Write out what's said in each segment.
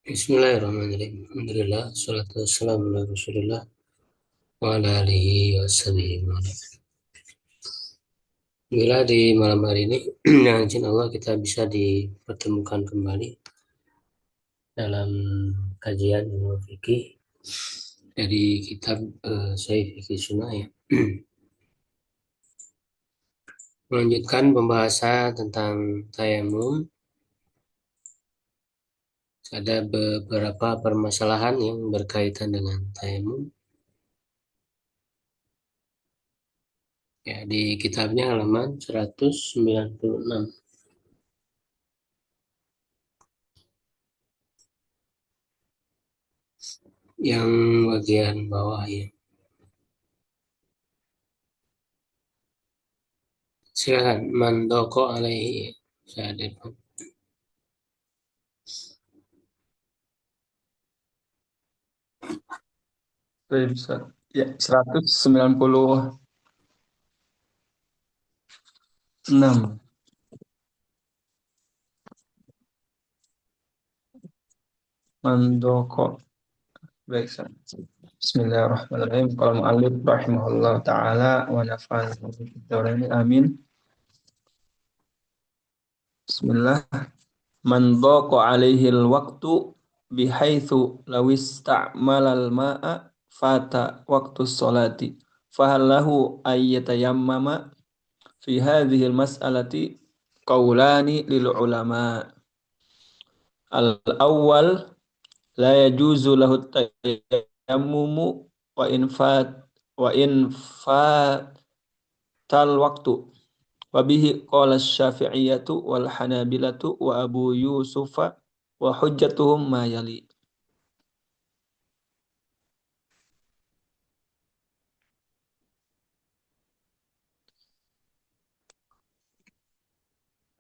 Bismillahirrahmanirrahim. Alhamdulillah, salatu wassalamu ala Rasulillah wa ala alihi wa sahbihi wa ala. Bila di malam hari ini, dengan izin Allah kita bisa dipertemukan kembali dalam kajian ilmu fikih dari kitab Sahih Fikih Sunnah ya. Melanjutkan pembahasan tentang tayamum, ada beberapa permasalahan yang berkaitan dengan tayamum. Ya, di kitabnya halaman 196. Yang bagian bawah ya. Silakan mandoko alaihi sadir. Baik, Ustaz. Ya, 196. Mandoko. Baik, Ustaz. Bismillahirrahmanirrahim. Qala mu'allif rahimahullah ta'ala wa nafa'ana bihi amin. Bismillah. Mandoko alaihi al-waqtu bihaitsu law ista'mala al-ma'a fata waqtu sholati. Fahallahu ayyatayammama fi hadhihi al-mas'alati qawlani lil ulama. Al-awwal la yajuzu lahu tayammumu wa in fatal waqtu wa bihi qala asy-syafi'iyyatu wal hanabilatu wa Abu Yusufa wa hujjatuhum ma yali.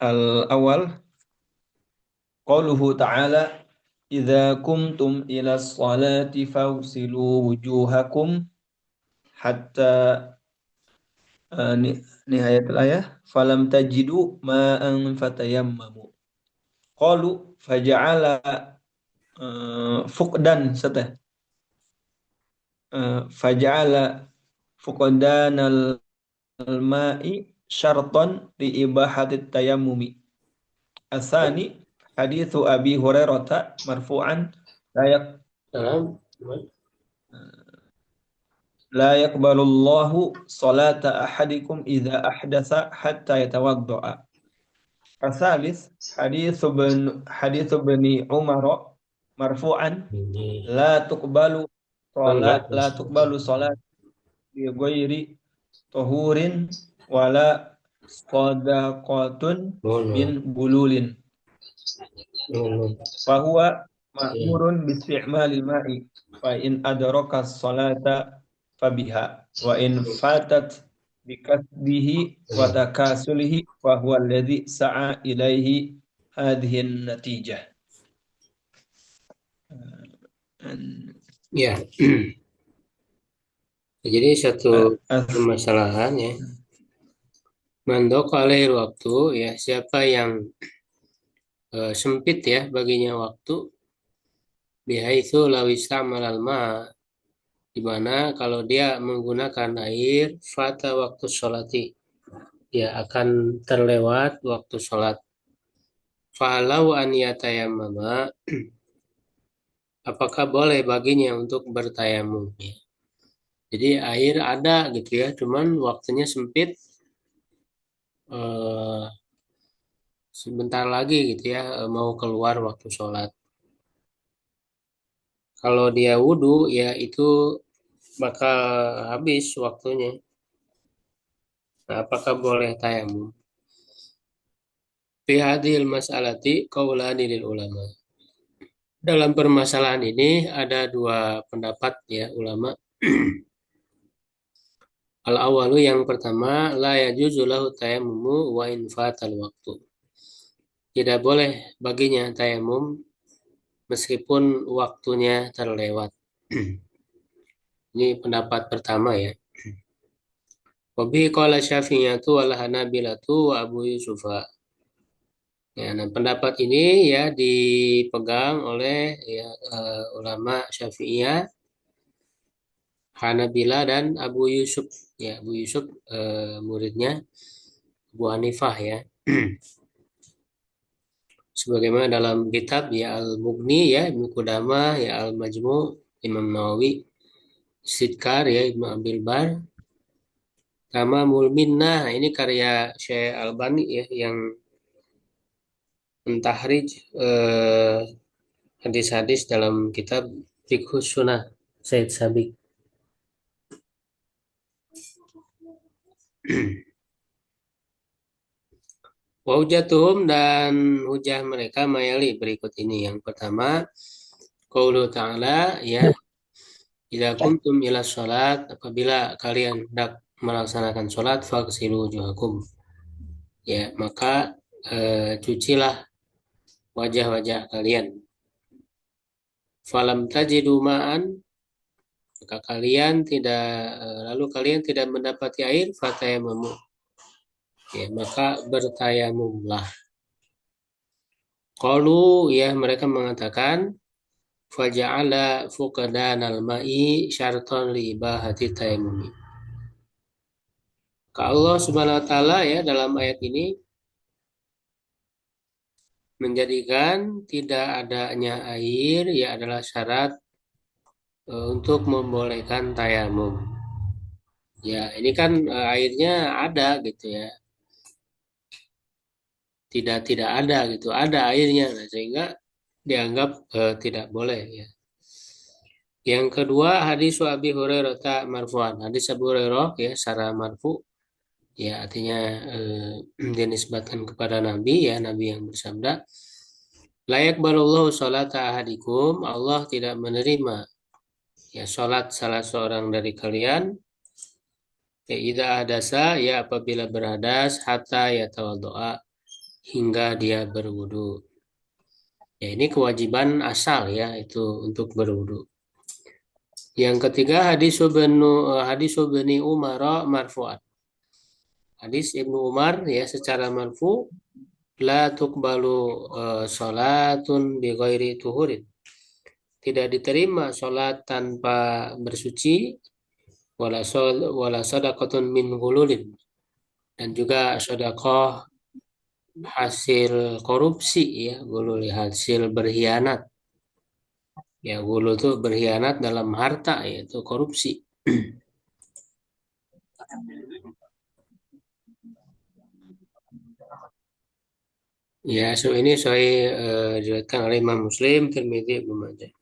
Al-awwal qauluhu ta'ala idza kumtum ila sholati fawsilu wujuhakum hatta nihayatul ayah falam tajidu ma'an fatayammamu qalu faja'ala fuqdan satah faja'ala fuqdanal ma'i syartan li ibahatit tayammumi asani hadithu Abi Hurairah marfu'an la yak Salam. la yaqbalullahu salata ahadikum idza ahdatsa hatta yatawaddaa. Asalis hadithu bani Umar marfu'an Ini la tuqbalu salat bi ghairi tahurin wala sadaqatun min Belum, bululin belum. fahuwa Ya, ma'murun bisti'malil ma'i fa in adraka salata fabiha wa in fatat bikasbihi wa takasulihi fa huwa alladhi sa'a ilaihi hadhihi natijah. ya. Jadi satu permasalahan ya. Mandoko alaihi waktu ya, siapa yang sempit ya baginya waktu bihaitsu lawista malalma, di mana kalau dia menggunakan air fata waktu sholati, dia akan terlewat waktu sholat. Falau an yatayammama, apakah boleh baginya untuk bertayamum ya. Jadi air ada gitu ya, cuman waktunya sempit, eh, sebentar lagi gitu ya, mau keluar waktu sholat. Kalau dia wudhu ya itu bakal habis waktunya. Nah, apakah boleh tayamum? Fi hadhil mas'alati qaulani lil ulama. Dalam permasalahan ini ada dua pendapat ya ulama. Al awalu yang pertama la yajuzu lahu tayammumu wa in fatal waktu. Tidak boleh baginya tayamum meskipun waktunya terlewat. Ini pendapat pertama ya. Wabi qala Syafi'iyatu wal Hanabilatu wa Abu Yusufa. Ya, nah pendapat ini ya dipegang oleh ya, ulama Syafi'iyah, Hanabila dan Abu Yusuf. Ya, Abu Yusuf muridnya Abu Hanifah ya. Sebagaimana dalam kitab ya Al-Mughni ya Ibnu Qudamah ya Al-Majmu' Imam Nawawi, Sidkar ya Ibnu Abdul Bar, Tamamul Minnah. Nah, ini karya Syekh Albani ya yang mentahrij hadis-hadis dalam kitab Fiqhus Sunnah Said Sabiq. Wahujatuhum dan hujah mereka mayali berikut ini. Yang pertama, qaulu ta'ala ya, idza kuntum ila sholat, apabila kalian hendak melaksanakan sholat, faghsilu wujuhakum. Ya, maka cucilah wajah-wajah kalian. Falam tajidu ma'an, maka kalian tidak lalu kalian tidak mendapati air, fatayamamu. Ya, maka bertayamumlah. Qalu ya mereka mengatakan faja'ala fuqdanal ma'i syarton li ibahati tayammumi. Ka Allah Subhanahu wa taala ya dalam ayat ini menjadikan tidak adanya air ya adalah syarat untuk membolehkan tayamum. Ya, ini kan airnya ada gitu ya. Tidak ada gitu, ada airnya nah, sehingga dianggap tidak boleh ya. Yang kedua hadis Abi Hurairah marfu'an. Hadis Abu Hurairah ya secara marfu ya artinya dinisbatkan kepada Nabi ya Nabi yang bersabda layak barallahu salata ahadikum, Allah tidak menerima ya salat salah seorang dari kalian ya idza adasa ya apabila berhadas hatta ya tawaddoa hingga dia berwudu. Ya ini kewajiban asal ya itu untuk berwudu. Yang ketiga hadis Ibnu Umar marfu'an. Hadis Ibnu Umar ya secara marfu la tuqbalu salatun bi ghairi tuhurin. Tidak diterima salat tanpa bersuci wala sadaqatun min ghululin dan juga sedekah hasil korupsi ya, gulul hasil berkhianat. Ya, gulu itu berkhianat dalam harta yaitu korupsi. Ya, so ini saya diriwayatkan oleh Imam Muslim, Tirmidzi, Ibnu Majah.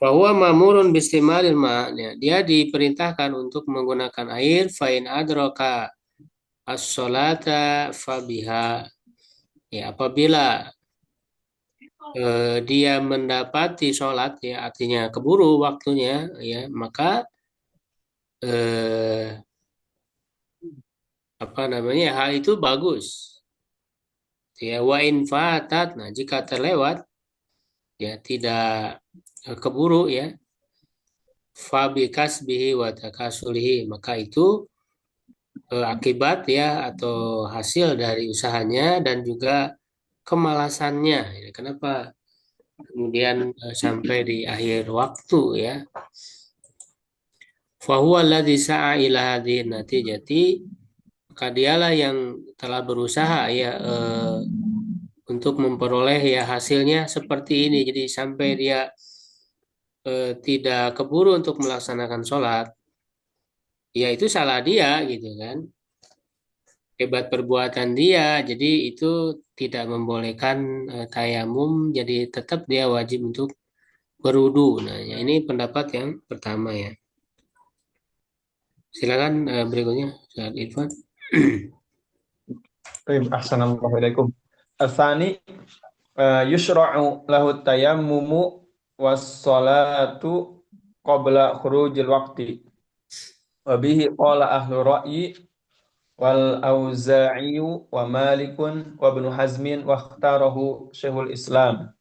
Bahwa mamurun bistimalil ma'nya, dia diperintahkan untuk menggunakan air fa'in adraka as-salata fabiha. Ya, apabila dia mendapati sholat ya artinya keburu waktunya ya maka eh, apa namanya hal itu bagus ya wa in fatat, nah jika terlewat ya tidak keburu ya fabi kasbihi wa takasulihi, maka itu akibat ya atau hasil dari usahanya dan juga kemalasannya ya, kenapa kemudian sampai di akhir waktu ya fahuwa alladzi sa'a ila hadhihi natijati, maka dialah yang telah berusaha ya untuk memperoleh ya hasilnya seperti ini. Jadi sampai dia tidak keburu untuk melaksanakan sholat, ya itu salah dia gitu kan. Hebat perbuatan dia, jadi itu tidak membolehkan tayamum, jadi tetap dia wajib untuk berwudu. Nah, ya ini pendapat yang pertama ya. Silakan berikutnya, Ustaz Irfan. Baik, Assalamualaikum. Asani yushra'u lahu tayammumu was-salatu qabla khurujil waqti. Wa bihi qala ahlu ra'yi wal Auza'i wa Malikun wa Ibnu Hazmin wa ikhtarahu Syekhul Islam.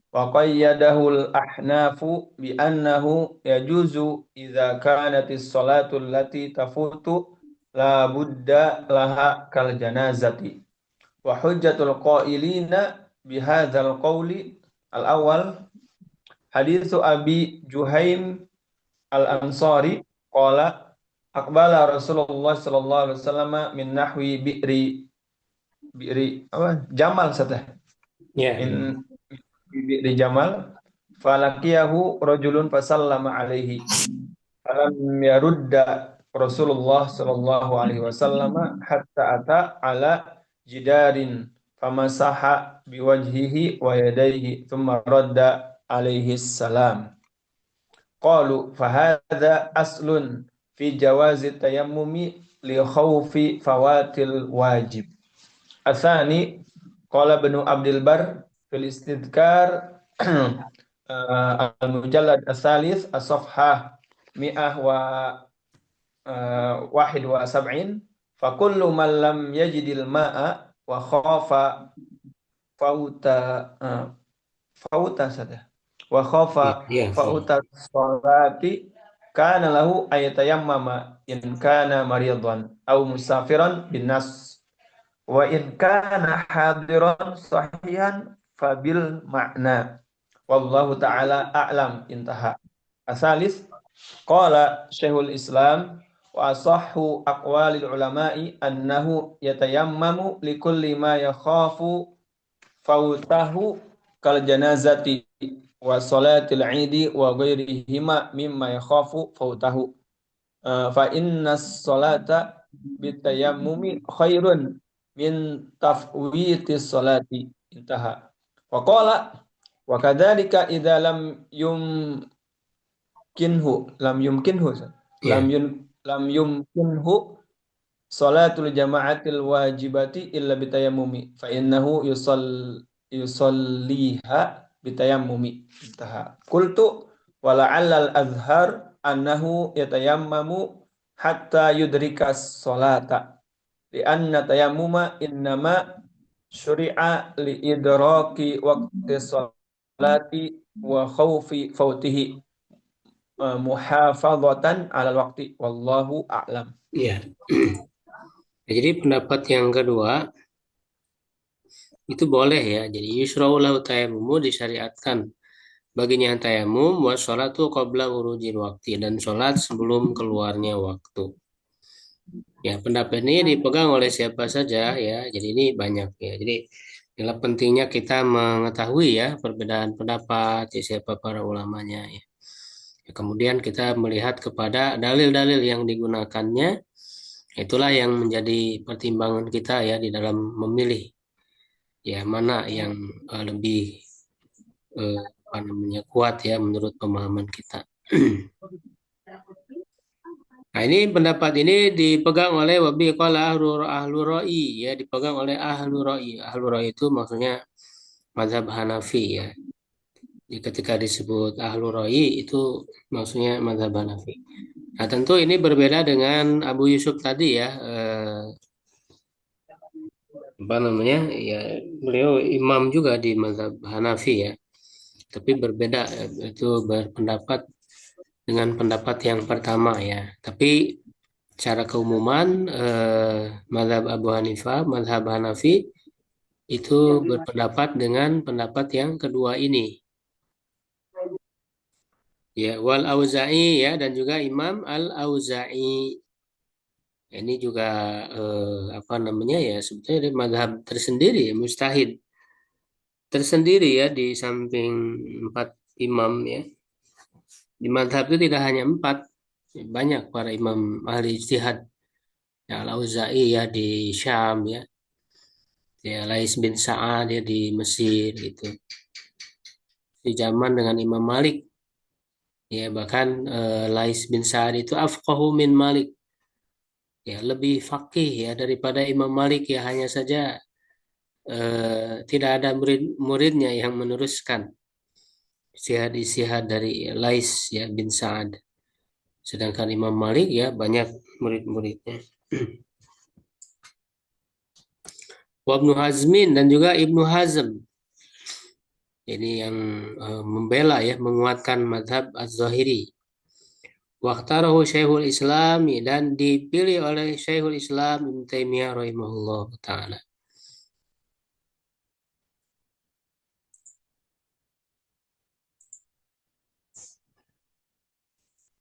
Wa qayyadahu al-ahnafu bi annahu yajuzu idza kanatis salatu allati tafutu la budda laha kal janazati. Wa hujjatul qailina bihadzal qawli al-awwal haditsu Abi Juhaim al-Ansari qala aqbala Rasulullah sallallahu alaihi wasallam min nahwi bi'ri apa Jamal satah Ya. min bi'ri Jamal falaqiyahu rajulun fasallama alaihi falam yarudda Rasulullah sallallahu alaihi wasallam hatta ata ala jidarin famasaha biwajhihi wa yadayhi thumma radda alaihi salam. Qalu fahadha aslun fi jawazi tayammumi li khawfi fawatil wajib. Atsani qala Ibnu Abdul Bar fil istidkar al-mujallad as-salis as-safhah mi'ah wa wahid wa sab'in fa kullu man lam yajidil ma'a wa khafa fauta fauta sada wa khafa Ya. fauta sholati kana lahu ayatayammama in kana maridan aw musafiran bin nas wa in kana hadiran sahihan fabil makna wallahu ta'ala a'lam intaha. Asalis qala Syekhul Islam wa asahhu aqwalil ulama'i annahu yatayammamu likulli ma yakhafu fautahu kal janazati wa salatil idi wa ghairihima mimma yakhafu fautahu fa inna salata bitayammumi khairun min tafwitis salati intaha. Wa qala wa kadzalika idza lam yumkinhu Ya. lam yumkinhu salatul jama'atil wajibati illa bitayammumi fa innahu yusalliha bitayammumi intaha. Qultu wa la'allal azhar annahu yatayammamu hatta yudrikas salata li anna tayammuma innama syuri'a li idraki waqti salati wa khawfi fautihi muhafadzatan 'alal waqti wallahu a'lam. Ya. Jadi pendapat yang kedua itu boleh ya. Jadi yusra'u lahu tayammumu, disyariatkan baginya tayamum wa sholatu qabla wurudil waktu, dan sholat sebelum keluarnya waktu. Ya, pendapat ini dipegang oleh siapa saja ya. Jadi ini banyak ya. Jadi inilah pentingnya kita mengetahui ya perbedaan pendapat ya, siapa para ulamanya ya. Ya, kemudian kita melihat kepada dalil-dalil yang digunakannya, itulah yang menjadi pertimbangan kita ya di dalam memilih ya mana yang lebih apa namanya kuat ya menurut pemahaman kita. Nah, ini pendapat ini dipegang oleh wabi qala ahlu ra'i ya, dipegang oleh ahlu ra'i. Ahlu ra'i itu maksudnya mazhab Hanafi ya. Jadi ketika disebut ahlu ra'i itu maksudnya mazhab Hanafi. Nah, tentu ini berbeda dengan Abu Yusuf tadi ya. Apa namanya? Ya, beliau imam juga di mazhab Hanafi ya. Tapi berbeda, itu berpendapat dengan pendapat yang pertama ya. Tapi secara keumuman mazhab Abu Hanifah, mazhab Hanafi itu berpendapat dengan pendapat yang kedua ini. Ya, wal Auza'i ya, dan juga Imam Al-Auza'i. Ini juga apa namanya ya, sebetulnya mazhab tersendiri, mustahid tersendiri ya di samping empat imam ya. Di mazhab itu tidak hanya empat, banyak para imam ahli ijtihad. Ya, Al-Auza'i ya di Syam ya. Ya, Lais bin Sa'ad ya di Mesir gitu. Di zaman dengan Imam Malik. Ya, bahkan Lais bin Sa'ad itu afqahu min Malik. Ya, lebih faqih ya daripada Imam Malik ya, hanya saja tidak ada murid-muridnya yang meneruskan istihad-istihad dari Lais ya bin Sa'ad. Sedangkan Imam Malik ya banyak murid-muridnya. Wa Ibnu Hazmin, dan juga Ibnu Hazm. Ini yang membela ya, menguatkan mazhab Az-Zahiri. Waqtarahu Syekhul Islam, dan dipilih oleh Syekhul Islam Ibnu Taimiyah rahimahullah taala.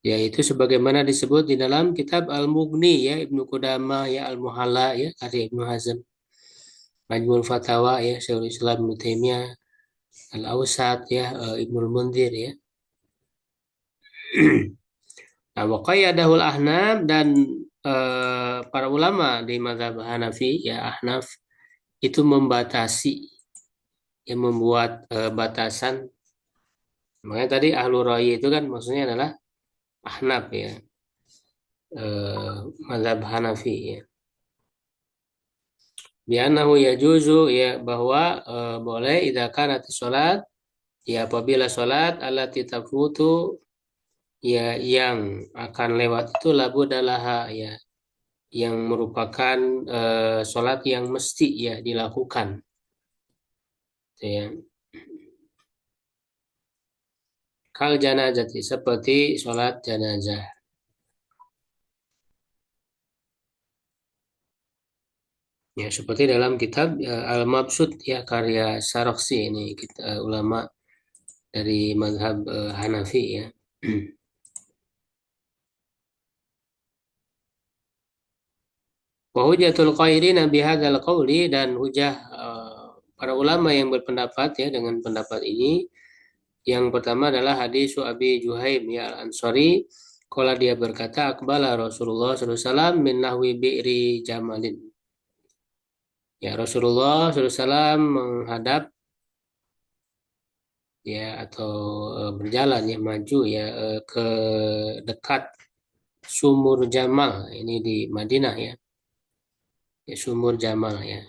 yaitu sebagaimana disebut di dalam kitab Al-Mughni ya Ibnu Qudamah ya Al-Muhalla ya karya Ibnu Hazm, Majmu'ul Fatawa ya Syekhul Islam Ibnu Taimiyah, Al-Awsat ya Ibnu Munzir ya. Nah, waqayyadahul ahnaf dan para ulama di mazhab Hanafi ya Ahnaf itu membatasi yang membuat batasan. Makanya tadi ahlu ra'yi itu kan maksudnya adalah Ahnaf ya, mazhab Hanafi ya. Bi'annahu yajuzu ya bahwa boleh idza kanat salat ya apabila salat allati tafutu ya yang akan lewat itu labudalaha ya yang merupakan salat yang mesti ya dilakukan ya. Kal janazati seperti salat jenazah. Ya, seperti dalam kitab Al-Mabsut ya karya Sarakhsi ini kita ulama dari mazhab Hanafi ya. Wa hujatul qailina bihadzal qauli dan hujah para ulama yang berpendapat ya dengan pendapat ini yang pertama adalah hadis Abi Juhaim ya Al-Ansari qala dia berkata aqbala Rasulullah sallallahu alaihi wasallam min nahwi bi'ri Jamalin. Ya Rasulullah sallallahu alaihi wasallam menghadap ya atau berjalan ya maju ya ke dekat Sumur Jamal ini di Madinah ya. Ya Sumur Jamal ya.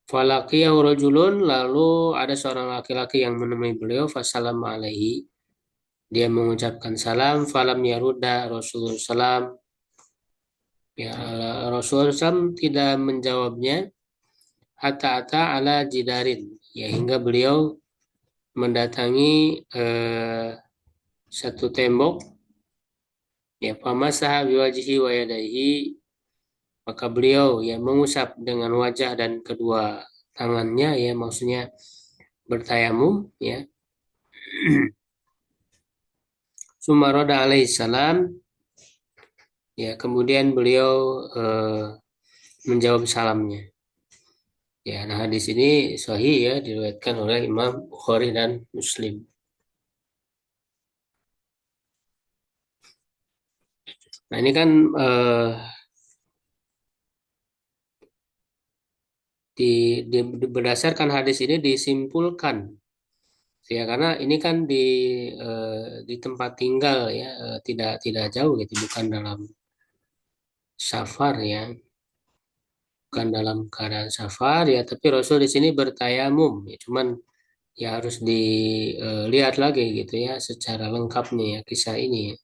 Falaqiyahu rajulun lalu ada seorang laki-laki yang menemui beliau fasalam alaihi dia mengucapkan salam falam yarudda Rasulullah salam ya Rasulullah SAW tidak menjawabnya hatta ala jidarin ya hingga beliau mendatangi satu tembok ya famasaha biwajhi wa yadayhi maka beliau ya mengusap dengan wajah dan kedua tangannya ya maksudnya bertayamum ya. Sumaroda alaihissalam ya kemudian beliau menjawab salamnya ya. Nah hadis ini sahih ya diriwayatkan oleh Imam Bukhari dan Muslim. Nah ini kan berdasarkan hadis ini disimpulkan ya karena ini kan di tempat tinggal ya tidak jauh gitu bukan dalam safar ya bukan dalam keadaan safar ya tapi Rasul di sini bertayamum ya cuman ya harus dilihat lagi gitu ya secara lengkapnya ya kisah ini ya.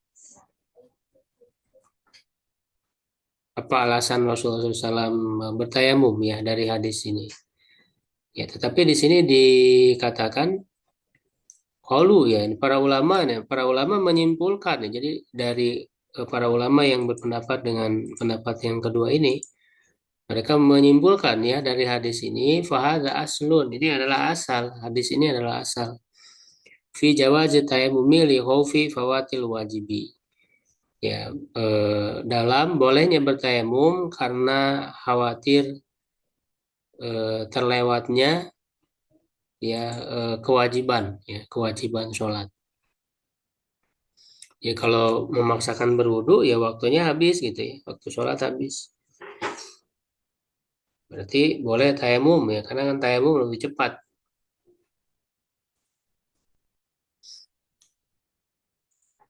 Apa alasan Rasulullah SAW bertayamum ya dari hadis ini ya tetapi di sini dikatakan qalu ya para ulama menyimpulkan ya. Jadi dari para ulama yang berpendapat dengan pendapat yang kedua ini mereka menyimpulkan ya dari hadis ini fahadza aslun ini adalah asal hadis ini adalah asal fi jawazi tayammumi li khaufi fawatil wajibi ya dalam bolehnya bertayamum karena khawatir terlewatnya ya kewajiban sholat ya kalau memaksakan berwudu ya waktunya habis gitu ya waktu sholat habis berarti boleh tayamum ya karena kan tayamum lebih cepat.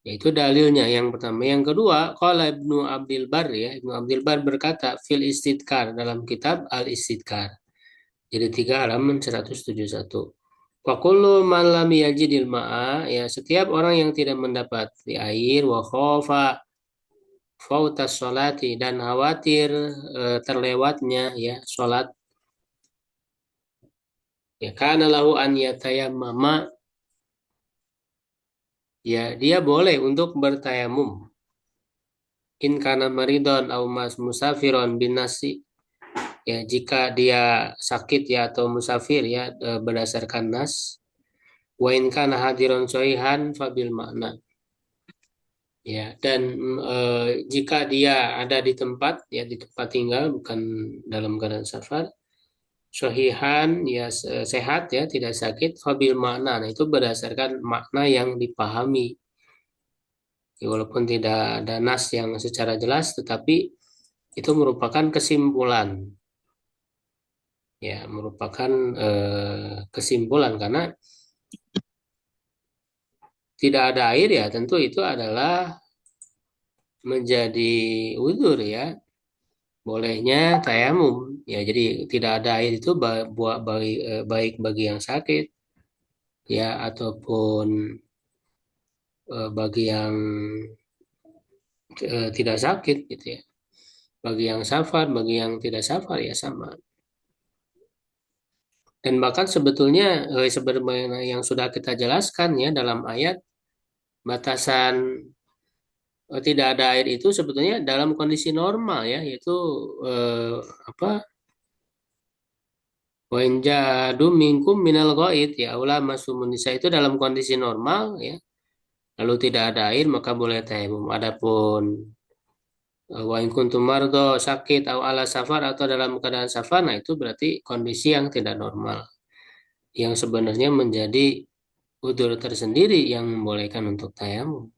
Yaitu dalilnya yang pertama. Yang kedua, qala Ibnu Abdil Bar ya, Ibnu Abdil Bar berkata fil istidkar dalam kitab Al Istidkar. Jadi 3 halaman 171. Wa kullu man lam yajidil ma'a ya setiap orang yang tidak mendapat air wa khafa fautas sholati dan khawatir terlewatnya ya sholat ya kana lahu an yatayammama ya dia boleh untuk bertayamum in kana maridon au mas musafiron bin nasi ya jika dia sakit ya atau musafir ya berdasarkan nas wa in kana hadiron soihan fabil makna Ya, dan jika dia ada di tempat, ya di tempat tinggal, bukan dalam keadaan safar, sohihan, ya sehat, ya tidak sakit, fabil makna. Nah, itu berdasarkan makna yang dipahami. Ya, walaupun tidak ada nas yang secara jelas, tetapi itu merupakan kesimpulan. Ya, merupakan kesimpulan karena tidak ada air ya tentu itu adalah menjadi udzur ya. Bolehnya tayamum. Ya, jadi tidak ada air itu baik bagi yang sakit ya ataupun bagi yang tidak sakit gitu ya. Bagi yang safar, bagi yang tidak safar ya sama. Dan bahkan sebetulnya sebagaimana yang sudah kita jelaskan ya dalam ayat batasan tidak ada air itu sebetulnya dalam kondisi normal ya yaitu eh, apa Wenjadu minkum minal ghaid ya ulama sumunisa itu dalam kondisi normal ya lalu tidak ada air maka boleh tayamum. Adapun wa in kuntum mardo sakit atau ala safar atau dalam keadaan safar nah itu berarti kondisi yang tidak normal yang sebenarnya menjadi udzur tersendiri yang membolehkan untuk tayamum.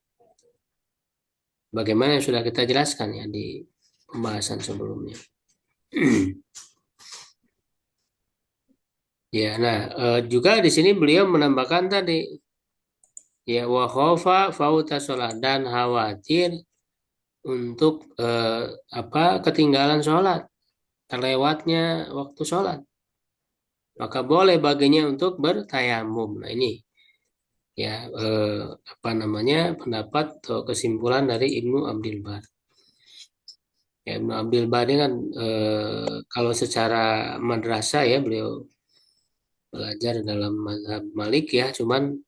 Bagaimana yang sudah kita jelaskan ya di pembahasan sebelumnya. Ya, nah juga di sini beliau menambahkan tadi ya wa khofa fauta sholat dan khawatir untuk ketinggalan sholat, terlewatnya waktu sholat. Maka boleh baginya untuk bertayamum. Nah ini ya pendapat atau kesimpulan dari Ibnu Abdul Bar. Ya, Ibnu Abdul Bar ini kan kalau secara madrasah ya beliau belajar dalam mazhab Malik ya, cuman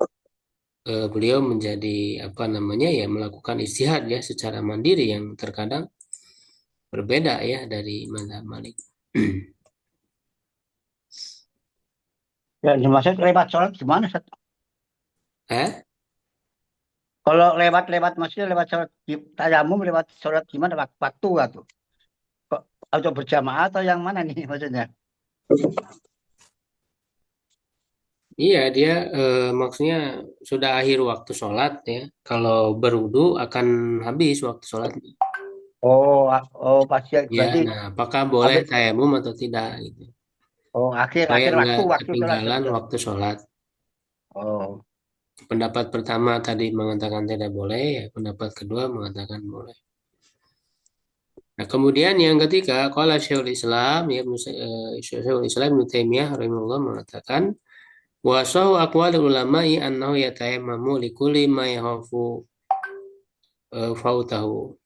beliau menjadi ya melakukan istihad ya secara mandiri yang terkadang berbeda ya dari mazhab Malik. Ya, dimaksud lewat sholat gimana, Ustaz? Eh? Kalau lewat-lewat maksudnya lewat sholat tayamum lewat sholat gimana waktu atau kok atau berjamaah atau yang mana nih maksudnya? Iya dia maksudnya sudah akhir waktu sholat ya. Kalau berwudu akan habis waktu sholat. Oh pasti Ya, berarti nah apakah boleh habis. tayamum atau tidak gitu. Oh akhir Supaya akhir nggak waktu sholat ketinggalan berarti. waktu sholat. Oh Pendapat pertama tadi mengatakan tidak boleh, ya pendapat kedua mengatakan boleh. Nah, kemudian yang ketiga, qala Syekhul Islam ya Syekhul Islam Ibnu Taimiyah rahimahullah mengatakan wa sahu aqwalul ulama'i annahu yatayammamu likulli ma yakhafu fautahu.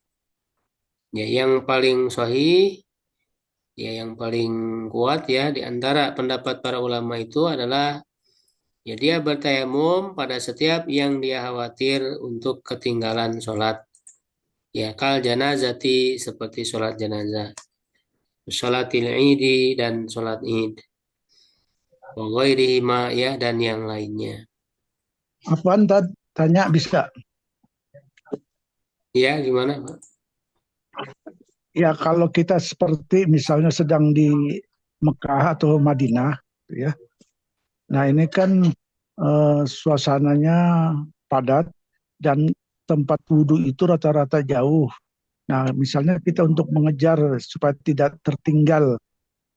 Ya, yang paling sahih ya yang paling kuat ya di antara pendapat para ulama itu adalah ya dia bertayamum pada setiap yang dia khawatir untuk ketinggalan sholat. Ya, kal janazati seperti sholat jenazah, sholatil idi dan sholat id, wa ghairihima ya dan yang lainnya. Apaan tanya bisa? Ya, gimana, Pak? Ya kalau kita seperti misalnya sedang di Mekah atau Madinah, ya. Nah ini kan suasananya padat dan tempat wudhu itu rata-rata jauh. Nah misalnya kita untuk mengejar supaya tidak tertinggal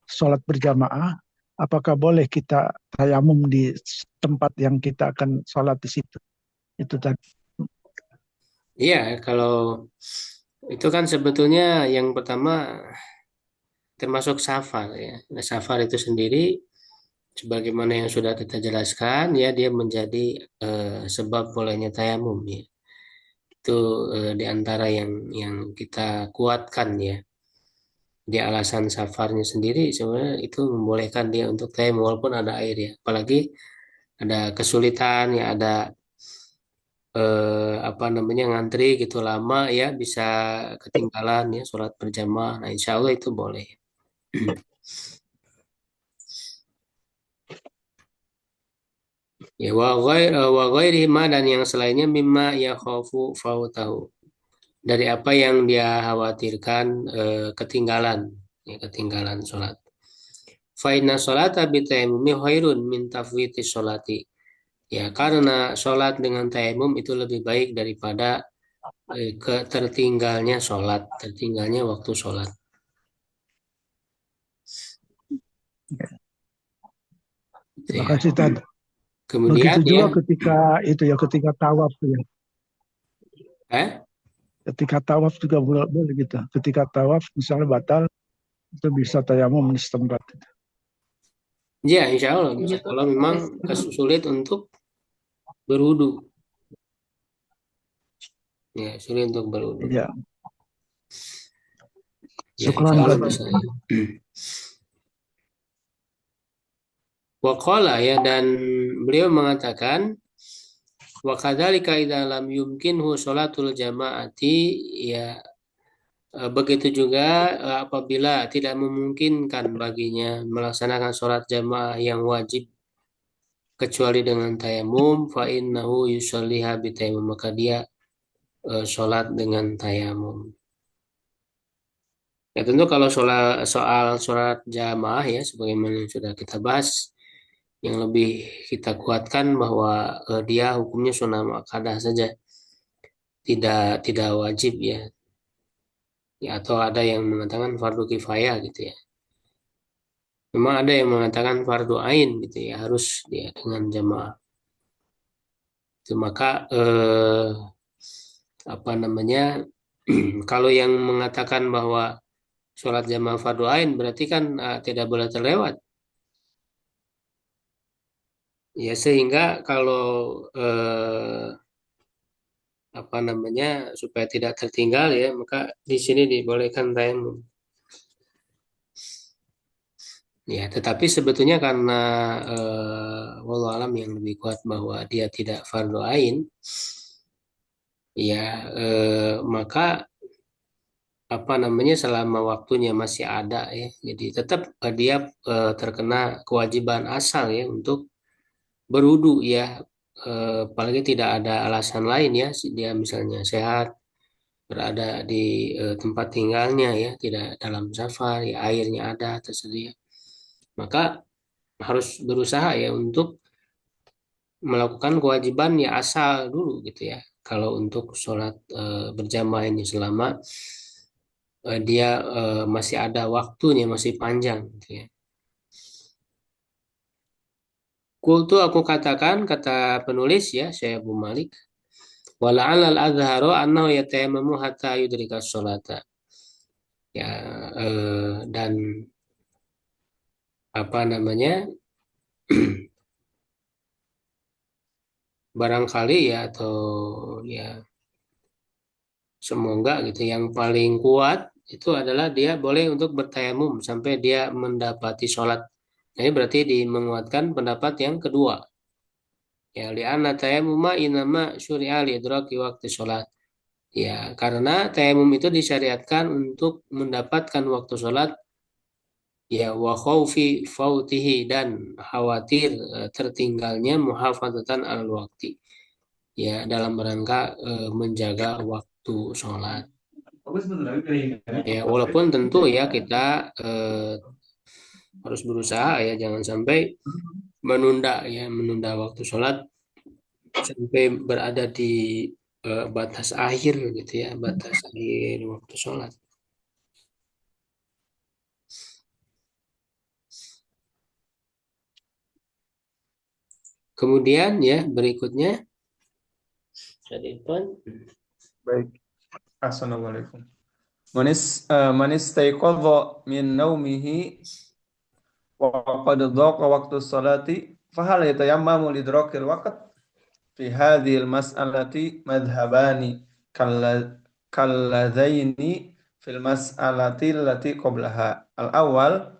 sholat berjamaah, apakah boleh kita tayamum di tempat yang kita akan sholat di situ? Itu tadi. Iya, kalau itu kan sebetulnya yang pertama termasuk safar ya. Nah, safar itu sendiri sebagaimana yang sudah kita jelaskan ya dia menjadi sebab bolehnya tayamum ya. Itu di antara yang kita kuatkan ya. Di alasan safarnya sendiri sebenarnya itu membolehkan dia untuk tayamum walaupun ada air ya. Apalagi ada kesulitan ya ada ngantri gitu lama ya bisa ketinggalan ya sholat berjamaah. Nah, insya Allah itu boleh. Ya wa ghairihi ma dan yang selainnya mimma ya khafu fautahu. dari apa yang dia khawatirkan ketinggalan, ya, ketinggalan sholat. Fa inna sholata bi tayammumi khairun min tafwiti sholati. Ya, karena sholat dengan tayamum itu lebih baik daripada tertinggalnya sholat, tertinggalnya waktu sholat. Terima Ya. kasih Tad. Kemudian Begitu ya, juga ketika tawaf tuh ya. Ketika tawaf juga boleh gitu. Ketika tawaf misalnya batal itu bisa tayamum di setempat. ya insya Allah bisa. Kalau memang sulit untuk berwudu, ya sulit untuk berwudu. Ya, Ya insya syukran Allah Tad. bisa. Waqala ya, dan beliau mengatakan wa kadzalika idza lam yumkinhu sholatul jamaati, ya begitu juga apabila tidak memungkinkan baginya melaksanakan sholat jamaah yang wajib kecuali dengan tayamum, fa innahu yusalliha bi tayamum, maka dia sholat dengan tayamum. Ya tentu kalau soal sholat jamaah ya sebagaimana yang sudah kita bahas, yang lebih kita kuatkan bahwa dia hukumnya sunnah muakkadah saja, tidak wajib ya. Ya, atau ada yang mengatakan fardu kifayah gitu ya. Memang ada yang mengatakan fardu ain gitu ya, harus dia dengan jamaah. Itu maka apa namanya, kalau yang mengatakan bahwa sholat jamaah fardu ain berarti kan tidak boleh terlewat. Ya sehingga kalau apa namanya, supaya tidak tertinggal ya, maka di sini dibolehkan tayamum. Ya, tetapi sebetulnya karena wallahu alam yang lebih kuat bahwa dia tidak fardu ain, ya maka apa namanya, selama waktunya masih ada ya, jadi tetap dia terkena kewajiban asal ya untuk berwudu ya, apalagi tidak ada alasan lain ya, dia misalnya sehat, berada di tempat tinggalnya ya, tidak dalam safar ya, airnya ada tersedia, maka harus berusaha ya untuk melakukan kewajiban ya asal dulu gitu ya. Kalau untuk sholat berjamaah ini selama dia masih ada waktunya, masih panjang gitu ya. Kultu aku katakan, kata penulis ya, saya Abu Malik, wala'al al-adharu annahu yatayamamu hatta yudrika sholata. Ya, dan apa namanya, barangkali ya, atau ya semoga gitu, yang paling kuat itu adalah dia boleh untuk bertayamum sampai dia mendapati sholat. Nah, ini berarti menguatkan pendapat yang kedua. Ya, li'anna tayamuma inama syuri'a li'idraki waktu sholat. Ya, karena tayamum itu disyariatkan untuk mendapatkan waktu sholat, ya wa khaufi fautihi, dan khawatir tertinggalnya muhafadzatan al waktu. Ya, dalam rangka menjaga waktu sholat. Ya, walaupun tentu ya kita harus berusaha ya jangan sampai menunda waktu sholat sampai berada di batas akhir gitu ya, batas akhir waktu sholat. Kemudian ya berikutnya, Baik. Assalamualaikum. Manis taiqadha min naumihi wa qad dhaqa waqtu sholati fahal yatayammamu lidrakil waqt fi hadhil mas'alati madhhabani kalladzaini fil mas'alati allati qablaha. Al-awwal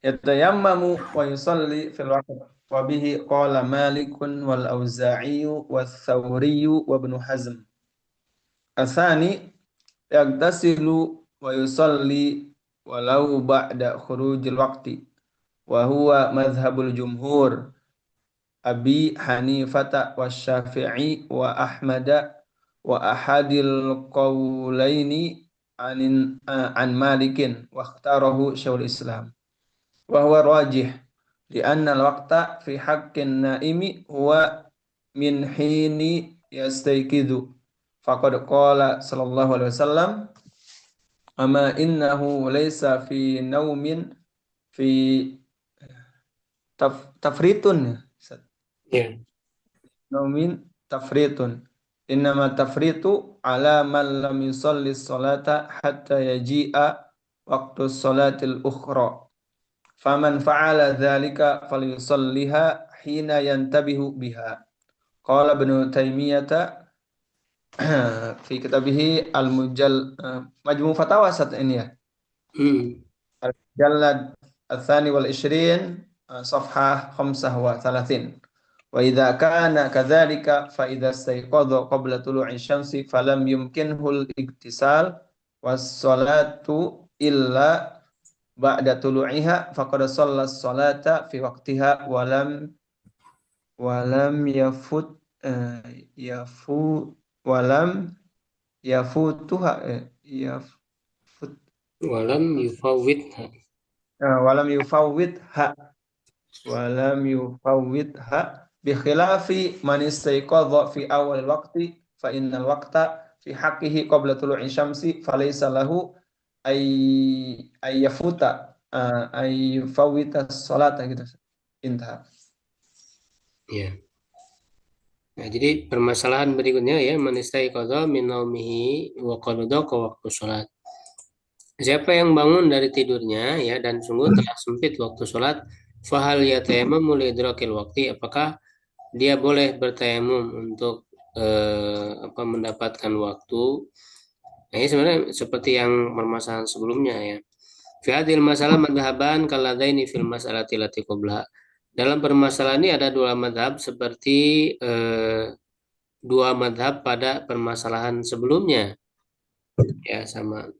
yatayammamu wa yusalli fil waqt wa bihi qala Malikun wal Auza'i wa Thawri wa Ibn Hazm. Al-thani yagtasilu wa yusalli walau ba'da khurujil waqti wa huwa madhhabul jumhur Abi Hanifata wa Syafi'i wa Ahmada wa ahadil qawlaini an Malikin wa ikhtarahu Syekhul Islam wa huwa rajih li'anna al-waqta fi haqqin naimi huwa min hini yastayqidu faqad qala sallallahu alaihi wasallam ama innahu laysa fi naumin fi tafritun Ya. naumin tafritun innama tafritu ala man lam yusalli sholata hatta yaji'a waqtu sholatil ukhra faman fa'ala dzalika falyusalliha hina yantabihu biha qala Ibnu Taimiyah fi kitabihi Majmu' Fatawa saat ini ya Hmm. Al-Jallad Al-Thani wal-Ishrin Safhah 35 wa idza kana kadzalika fa idza istayqadha qabla tulu'i syamsi falam yumkinhu al-iktisal was-salatu illa ba'da tulu'iha faqad shalla as-salata fi waqtiha walam yafut yafu walam yafutuha yafut Walam yufawwidha. walam yufawwidha bi khilafi man istayqadha fi awal waqti fa innal waqta fi haqqihi qabla tulu'i syamsi falaysa lahu ay yafuta ay fawwita salata gitu. Intah. Ya. Nah, jadi permasalahan berikutnya ya, manistai qadha min naumihi wa qadha ke waktu sholat. Siapa yang bangun dari tidurnya ya dan sungguh telah sempit waktu sholat, fahal yatayammam lidrakil waktu, apakah dia boleh bertayamum untuk mendapatkan waktu? Nah, ini sebenarnya seperti yang permasalahan sebelumnya ya. Fi hadhil masalah madhaban kaladaini fil mas'alati lati qablaha. Dalam permasalahan ini ada dua madhab seperti dua madhab pada permasalahan sebelumnya. Ya, sama.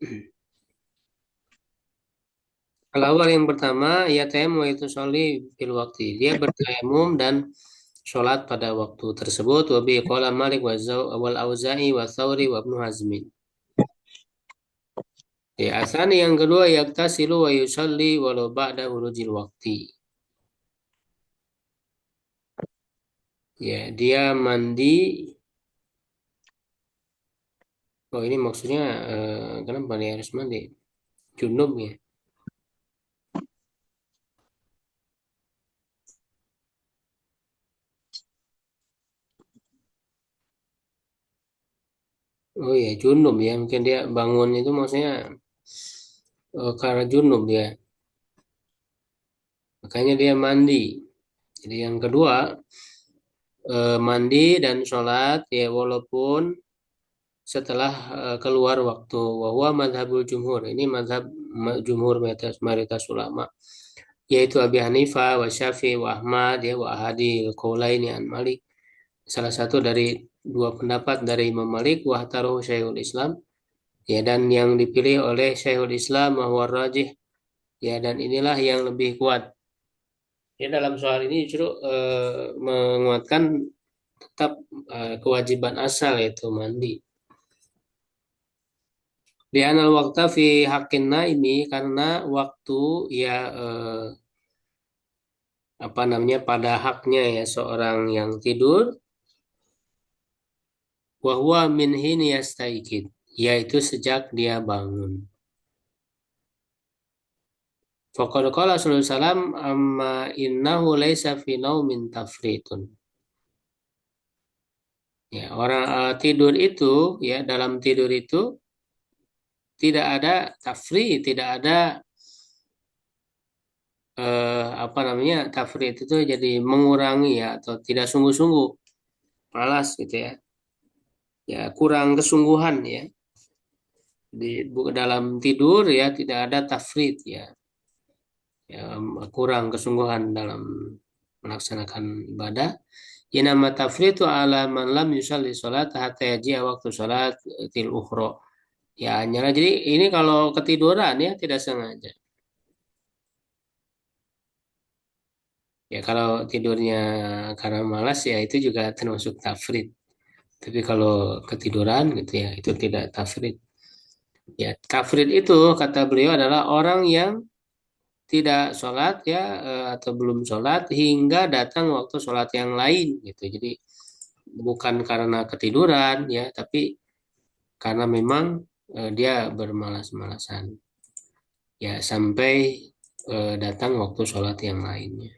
Al-awal yang pertama, ya tayamum itu sholli fil waktu. Dia bertayamum dan sholat pada waktu tersebut. Wa bi qala Malik wal Auza'i wa Thawri wa Ibnu Hazmin. Ya, asani yang kedua, yaktasilu wa yusalli walau ba'da urujil waktu. Ya, dia mandi. Oh, ini maksudnya kenapa dia harus mandi? Junub ya. Oh ya, junub ya. Mungkin dia bangun itu maksudnya karena junub ya. Makanya dia mandi. Jadi yang kedua, mandi dan sholat ya walaupun setelah keluar waktu. Wahwa madhabul jumhur. Ini madhab jumhur mayoritas ulama. Yaitu Abi Hanifah, wa Syafi'i, wa Ahmad, ya, wa Ahadi, Qaulaini an Malik. Salah satu dari dua pendapat dari Imam Malik, wa taruh Syekhul Islam. Ya, dan yang dipilih oleh Syekhul Islam bahwa rajih. Ya, dan inilah yang lebih kuat. Ya, dalam soal ini justru menguatkan tetap kewajiban asal yaitu mandi. Di anal waktu fi haqqin naimi, karena waktu ya pada haknya ya seorang yang tidur, wahwa min hin yastaikid, yaitu sejak dia bangun. Faqad qala sallallahu alaihi wasallam amma innahu laisa fi naumin tafritun. Ya, orang tidur itu ya dalam tidur itu tidak ada tafri, tidak ada tafrit itu jadi mengurangi ya atau tidak sungguh-sungguh, malas gitu ya. Ya, kurang kesungguhan ya. Dalam tidur ya tidak ada tafrit ya. Ya, kurang kesungguhan dalam melaksanakan ibadah. Ya, nama tafritu ala man lam yusalli sholat hatta yaji'a waktu sholat til ukhra. Ya, nyala. Jadi ini kalau ketiduran ya tidak sengaja. Ya, kalau tidurnya karena malas ya itu juga termasuk tafrid. Tapi kalau ketiduran gitu ya, itu tidak tafrid. Ya, tafrid itu kata beliau adalah orang yang tidak sholat ya atau belum sholat hingga datang waktu sholat yang lain gitu. Jadi bukan karena ketiduran ya, tapi karena memang dia bermalas-malasan ya sampai datang waktu sholat yang lainnya.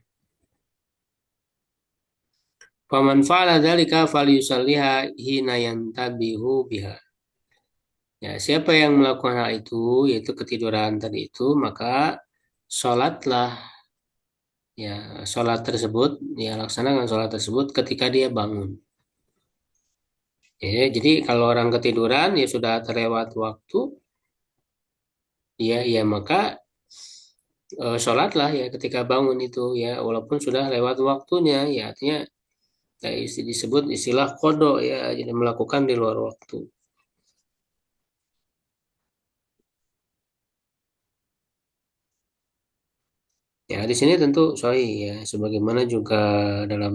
Faman fa'ala dzalika falyusalliha hina yantabihu biha. Ya, siapa yang melakukan hal itu, yaitu ketiduran tadi itu, maka sholatlah ya sholat tersebut, ya laksanakan sholat tersebut ketika dia bangun. Ya, jadi kalau orang ketiduran ya sudah terlewat waktu, ya maka sholatlah ya ketika bangun itu ya walaupun sudah lewat waktunya ya artinya ya, disebut istilah kodok ya jadi melakukan di luar waktu. Ya di sini tentu sahih ya sebagaimana juga dalam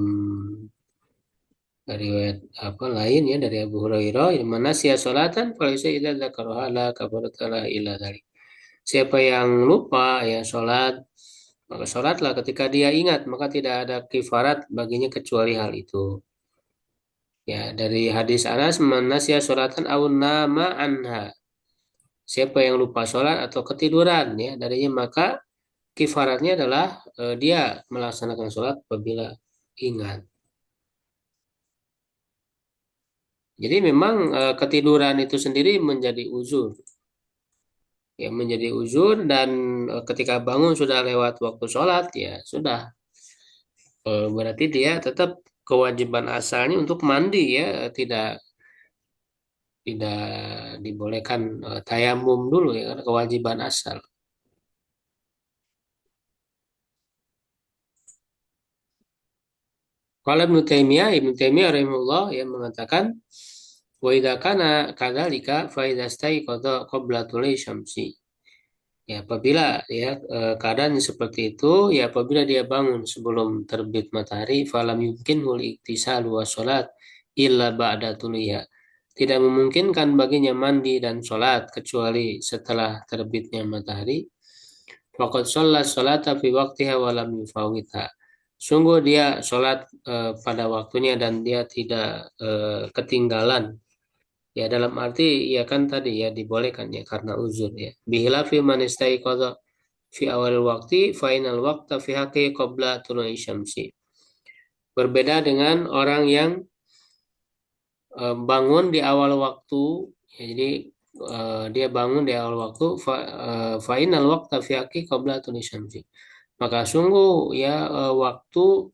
riwayat apa lain ya dari Abu Hurairah yang mana sia salatan kalau saya idza dzakaraha la kafaratala illa dzalik. Siapa yang lupa ya sholat maka sholatlah ketika dia ingat maka tidak ada kifarat baginya kecuali hal itu. Ya dari hadis Anas manasya sholatan aw nama anha. Siapa yang lupa sholat atau ketiduran ya darinya maka kifaratnya adalah dia melaksanakan sholat apabila ingat. Jadi memang ketiduran itu sendiri menjadi uzur. Ya menjadi uzur dan ketika bangun sudah lewat waktu sholat ya sudah. Berarti dia tetap kewajiban asalnya untuk mandi ya tidak tidak dibolehkan tayamum dulu ya karena kewajiban asal. Kalau Ibnu Taimiyah rahimahullah yang mengatakan wa idza kana kadzalika fa idza staiqadha qabla tulu'i syamsi. Ya, apabila ya keadaan seperti itu, ya apabila dia bangun sebelum terbit matahari, falam yumkinhul iktisalu wa sholat illa ba'da tuluiha. Tidak memungkinkan baginya mandi dan sholat kecuali setelah terbitnya matahari. Faqad sholat sholata fi waqtiha wa lam yufawitha. Sungguh dia sholat pada waktunya dan dia tidak ketinggalan. Ya dalam arti ya kan tadi ya dibolehkan ya karena uzur ya. Bihilafi man istaiqadha fi awal waktu final waqta fi haqqi qabla tulu'i syamsi. Berbeda dengan orang yang bangun di awal waktu ya, jadi dia bangun di awal waktu final waqta fi haqqi qabla tulu'i syamsi. Maka sungguh ya waktu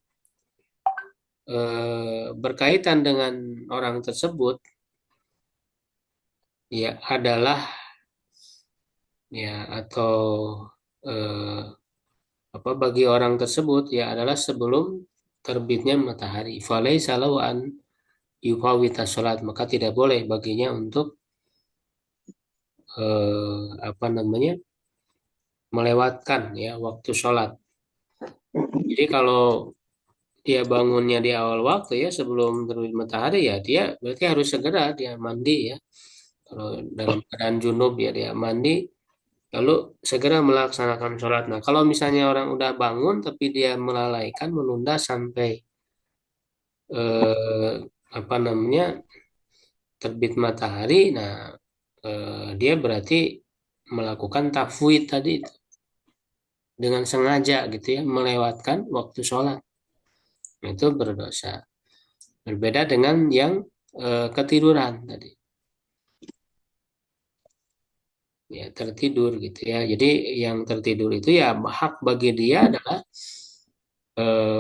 berkaitan dengan orang tersebut ya adalah ya atau eh, apa bagi orang tersebut ya adalah sebelum terbitnya matahari. Falaisa lahu an yufawwita sholat maka tidak boleh baginya untuk apa namanya melewatkan ya waktu sholat. Jadi kalau dia bangunnya di awal waktu ya sebelum terbit matahari ya dia berarti harus segera dia mandi ya. Kalau dalam keadaan junub ya dia mandi lalu segera melaksanakan sholat. Nah, kalau misalnya orang udah bangun tapi dia melalaikan, menunda sampai eh, apa namanya terbit matahari, nah dia berarti melakukan tafwid tadi itu dengan sengaja gitu ya, melewatkan waktu sholat. Nah, itu berdosa. Berbeda dengan yang ketiduran tadi, ya tertidur gitu ya. Jadi yang tertidur itu ya hak bagi dia adalah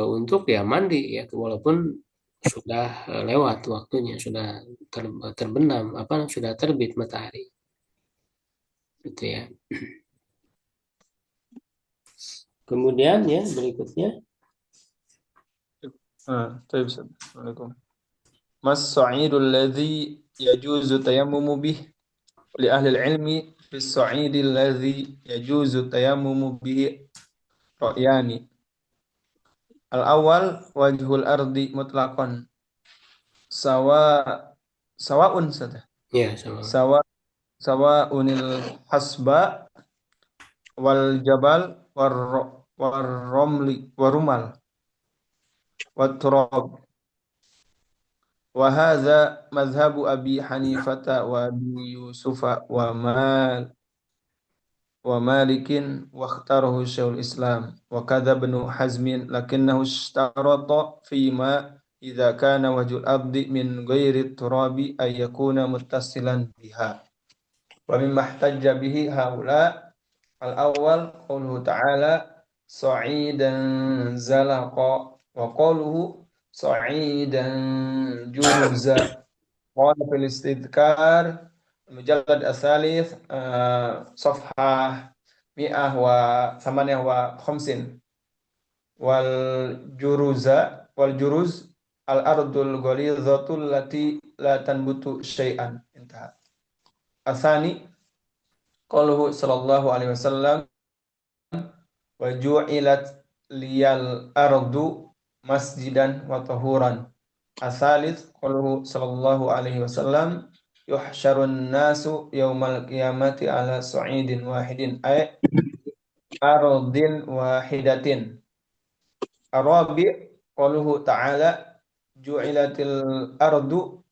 untuk ya mandi ya walaupun sudah lewat waktunya sudah terbenam apa sudah terbit matahari gitu ya. Kemudian ya berikutnya طيب Assalamualaikum. Mas sa'idul ladzi yajuzu tayammumu bih li ahli ilmi fi sa'idil ladzi yajuzu tayammumu bihi ra'yani. Al-awwal wajhul ardi mutlaqan sawa Sawaun Ustaz. Ya, sama. Sawaunil hasba wal jabal warromli warumal watturab. Wa hadza madhhabu Abi Hanifata wa Abi Yusufa wa Malikin wa ikhtarahu Syekhul Islam wa kadza Ibnu Hazmin lakinnahu ishtarata fima idza kana wajhul abdi min ghairi turabi ay yakuna muttasilan biha wa mimma ihtajja bihi haula al-awwal qawluhu ta'ala sa'idan zalaqa wa qawluhu sa'idan juruza qala fil istidkar mujallad asalith safhah mi'ah wa thamaniyah wa khamsin wal juruz al ardul ghalidhatul lati la tanbutu syai'an intaha. Asani qaluhu sallallahu alaihi wasallam wa ju'ilat liyal ardu masjidan wa tahuran. Asalith qaluhu sallallahu alaihi wasallam yuhsyarun nasu yaumal qiyamati ala sa'idin wahidin ay ardin wahidatin. Arabi qaluhu ta'ala ju'ilatil ardu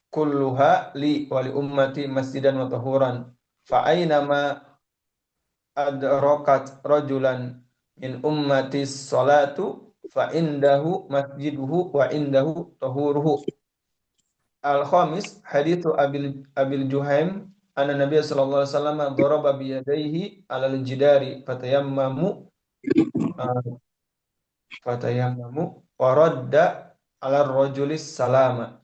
kulluha li wa li ummati masjidan wa tahuran fa aynama adrakat rajulan min ummati salatu fa indahu masjiduhu wa indahu tahuruhu. Al-khamis hadithu Abil Juhaim anna Nabiy sallallahu alaihi wasallam daraba bi yadayhi 'alal jidari fatayammamu wa radda 'ala rajulis salama.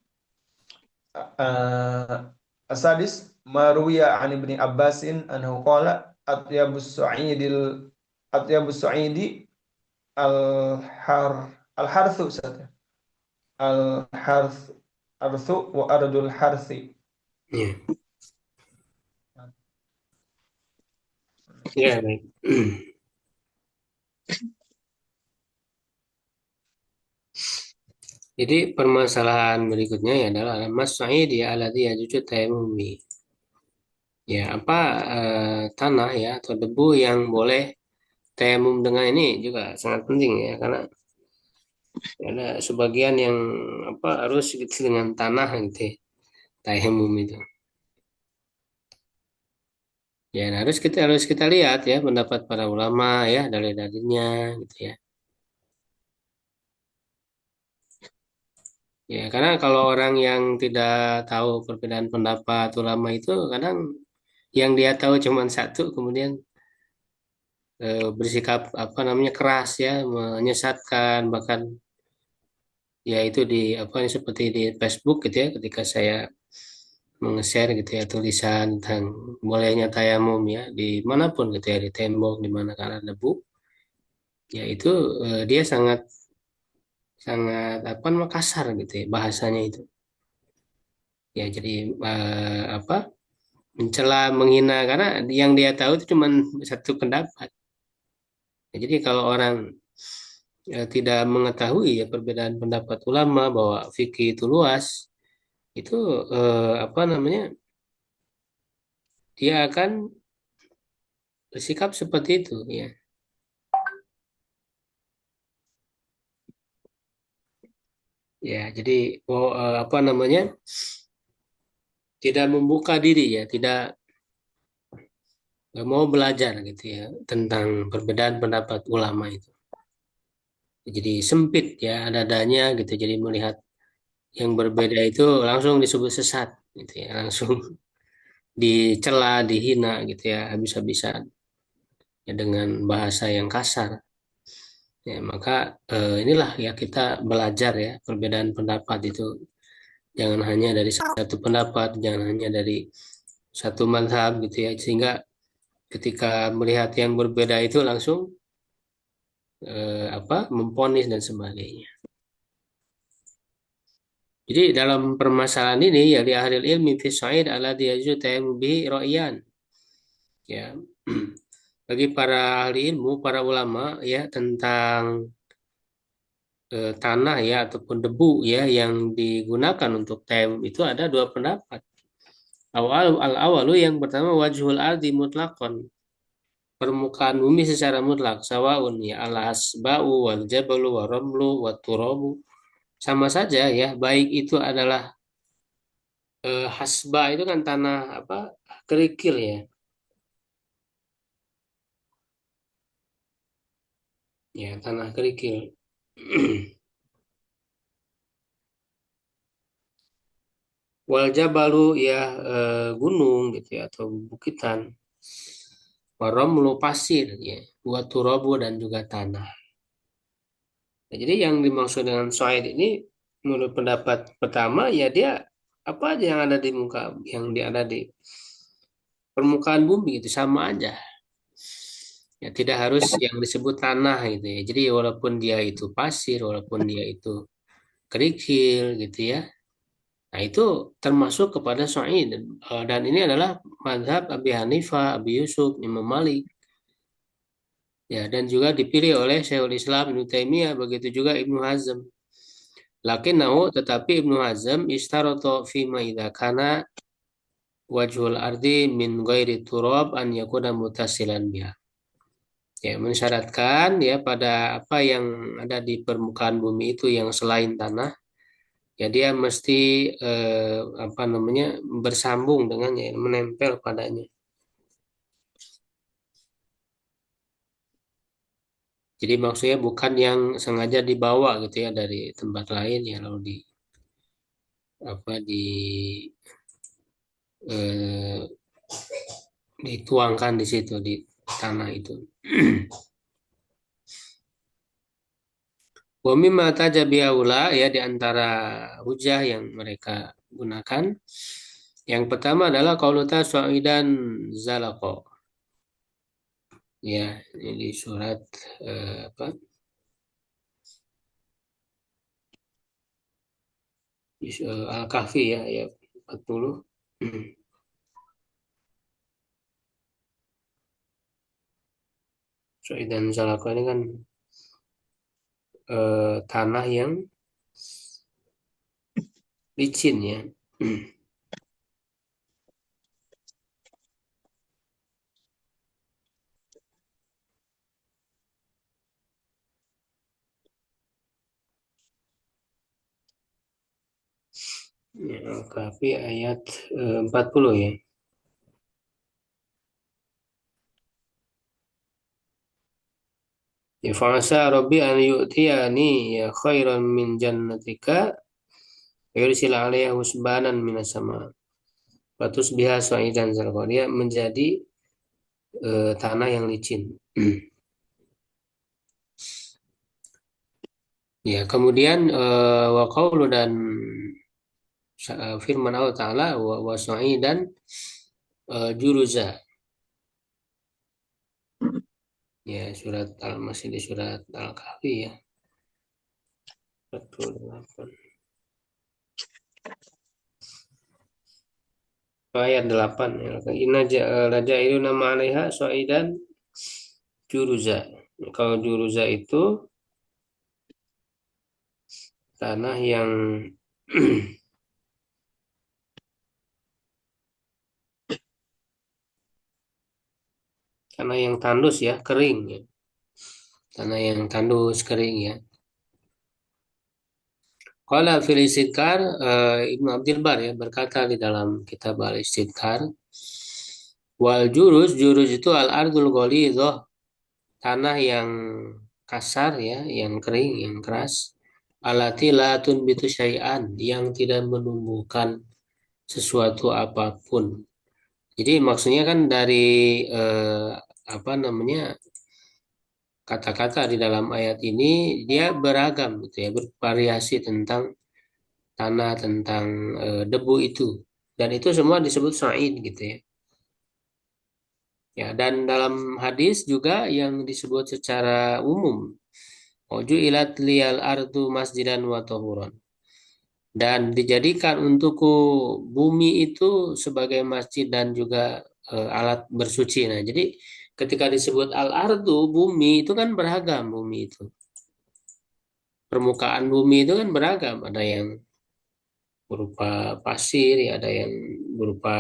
Asadis maruya 'an Ibni Abbasin annahu qala atyabus su'idi al-harthu al-harthu wa ardul harthi. Ya. Ya, baik. Jadi permasalahan berikutnya ya adalah mas-sa'id ya alladhi yajuzu tayammumi. Ya, apa tanah ya atau debu yang boleh tayamum dengan ini juga sangat penting ya karena ada sebagian yang apa harus gitu dengan tanah gitu ya, tayamum itu. Ya, nah, harus kita lihat ya pendapat para ulama ya dalil-dalilnya gitu ya. Ya, karena kalau orang yang tidak tahu perbedaan pendapat ulama itu kadang yang dia tahu cuma satu kemudian bersikap apa namanya keras ya, menyesatkan bahkan ya itu di apa seperti di Facebook gitu ya ketika saya meng-share gitu ya tulisan tentang bolehnya tayamum ya dimanapun gitu ya di tembok di mana karena debu ya itu dia sangat sangat apa namanya kasar gitu ya bahasanya itu ya jadi apa mencela menghina karena yang dia tahu itu cuma satu pendapat. Ya, jadi kalau orang tidak mengetahui ya perbedaan pendapat ulama bahwa fikih itu luas itu apa namanya dia akan bersikap seperti itu ya. Ya, jadi apa namanya tidak membuka diri ya, tidak mau belajar gitu ya tentang perbedaan pendapat ulama itu. Jadi sempit ya dadanya gitu. Jadi melihat yang berbeda itu langsung disebut sesat gitu ya, langsung dicela, dihina gitu ya habis-habisan ya dengan bahasa yang kasar. Ya, maka inilah ya kita belajar ya perbedaan pendapat itu jangan hanya dari satu pendapat, jangan hanya dari satu mazhab gitu ya sehingga ketika melihat yang berbeda itu langsung apa memponis dan sebagainya. Jadi dalam permasalahan ini ya di ahli ilmi fi sa'id ala yajuzu tayammum bihi ra'yan. Ya. Bagi para ahli ilmu, para ulama ya tentang tanah ya ataupun debu ya yang digunakan untuk tayamum itu ada dua pendapat. Al-awalu yang pertama wajhul ardi mutlakon, permukaan bumi secara mutlak, sawaun ya al-asba'u wal jabalu wa ramlu wa turabu, sama saja ya, baik itu adalah hasba itu kan tanah apa, kerikil ya, ya tanah kerikil. Wal jabalu ya gunung gitu ya atau bukitan. Waramlu pasir ya, wa turabu dan juga tanah. Nah, jadi yang dimaksud dengan soid ini menurut pendapat pertama ya dia apa aja yang ada di muka, yang dia ada di permukaan bumi itu sama aja. Ya tidak harus yang disebut tanah gitu ya. Jadi walaupun dia itu pasir, walaupun dia itu kerikil gitu ya. Nah itu termasuk kepada soid, dan ini adalah mazhab Abi Hanifah, Abi Yusuf, Imam Malik. Ya, dan juga dipilih oleh Syekhul Islam Ibnu Taimiyah, begitu juga Ibnu Hazm. Lakinnahu, tetapi Ibnu Hazm istaroto fima idza kana wajhul ardi min ghairi turab an yakuna mutasilan biha. Ya, mensyaratkan ya pada apa yang ada di permukaan bumi itu yang selain tanah, ya dia mesti apa namanya bersambung dengannya, menempel padanya. Jadi maksudnya bukan yang sengaja dibawa gitu ya dari tempat lain ya lalu di apa eh, dituangkan di situ di tanah itu. Wa mimma tajabiaula ya di antara hujah yang mereka gunakan. Yang pertama adalah qauluta su'idan zalaqo. Ya, ini di surat apa? Al-Kahfi ya, ayat 40. Su'idan zalaqo ini kan tanah yang licin ya. Ya, Al-Kahfi ayat 40 ya. Ya fa'asa rabbi an yu'tiyani ya khairan min jannatika yursila alaiha husbanan minas sama. Patus biha su'idan zalqa. Dia menjadi tanah yang licin. Ya, kemudian wa qaulu dan firman Allah Ta'ala wa su'idan juruza. Ya, masih di surat Al-Kahfi ya. 48. Ayat 8 ya. Inna ja'alu nama alaiha su'idan juruza. Kalau juruza itu tanah yang tanah yang tandus ya, kering ya. Tanah yang tandus, kering ya. Qala fil istidkar, Ibnu Abdul Bar ya berkata di dalam kitab Al-Istidkar, wal juruz itu al-ardul ghalidhah, tanah yang kasar ya, yang kering, yang keras. Alati la tunbitu syai'an, yang tidak menumbuhkan sesuatu apapun. Jadi maksudnya kan dari apa namanya kata-kata di dalam ayat ini dia beragam gitu ya, bervariasi tentang tanah, tentang debu itu, dan itu semua disebut sa'id gitu ya. Ya, dan dalam hadis juga yang disebut secara umum, oju ilat liyal ardu masjidan wa tahuran, dan dijadikan untukku bumi itu sebagai masjid dan juga alat bersuci. Nah, jadi ketika disebut al-ardu bumi itu kan beragam bumi itu. permukaan bumi itu kan beragam, ada yang berupa pasir, ya ada yang berupa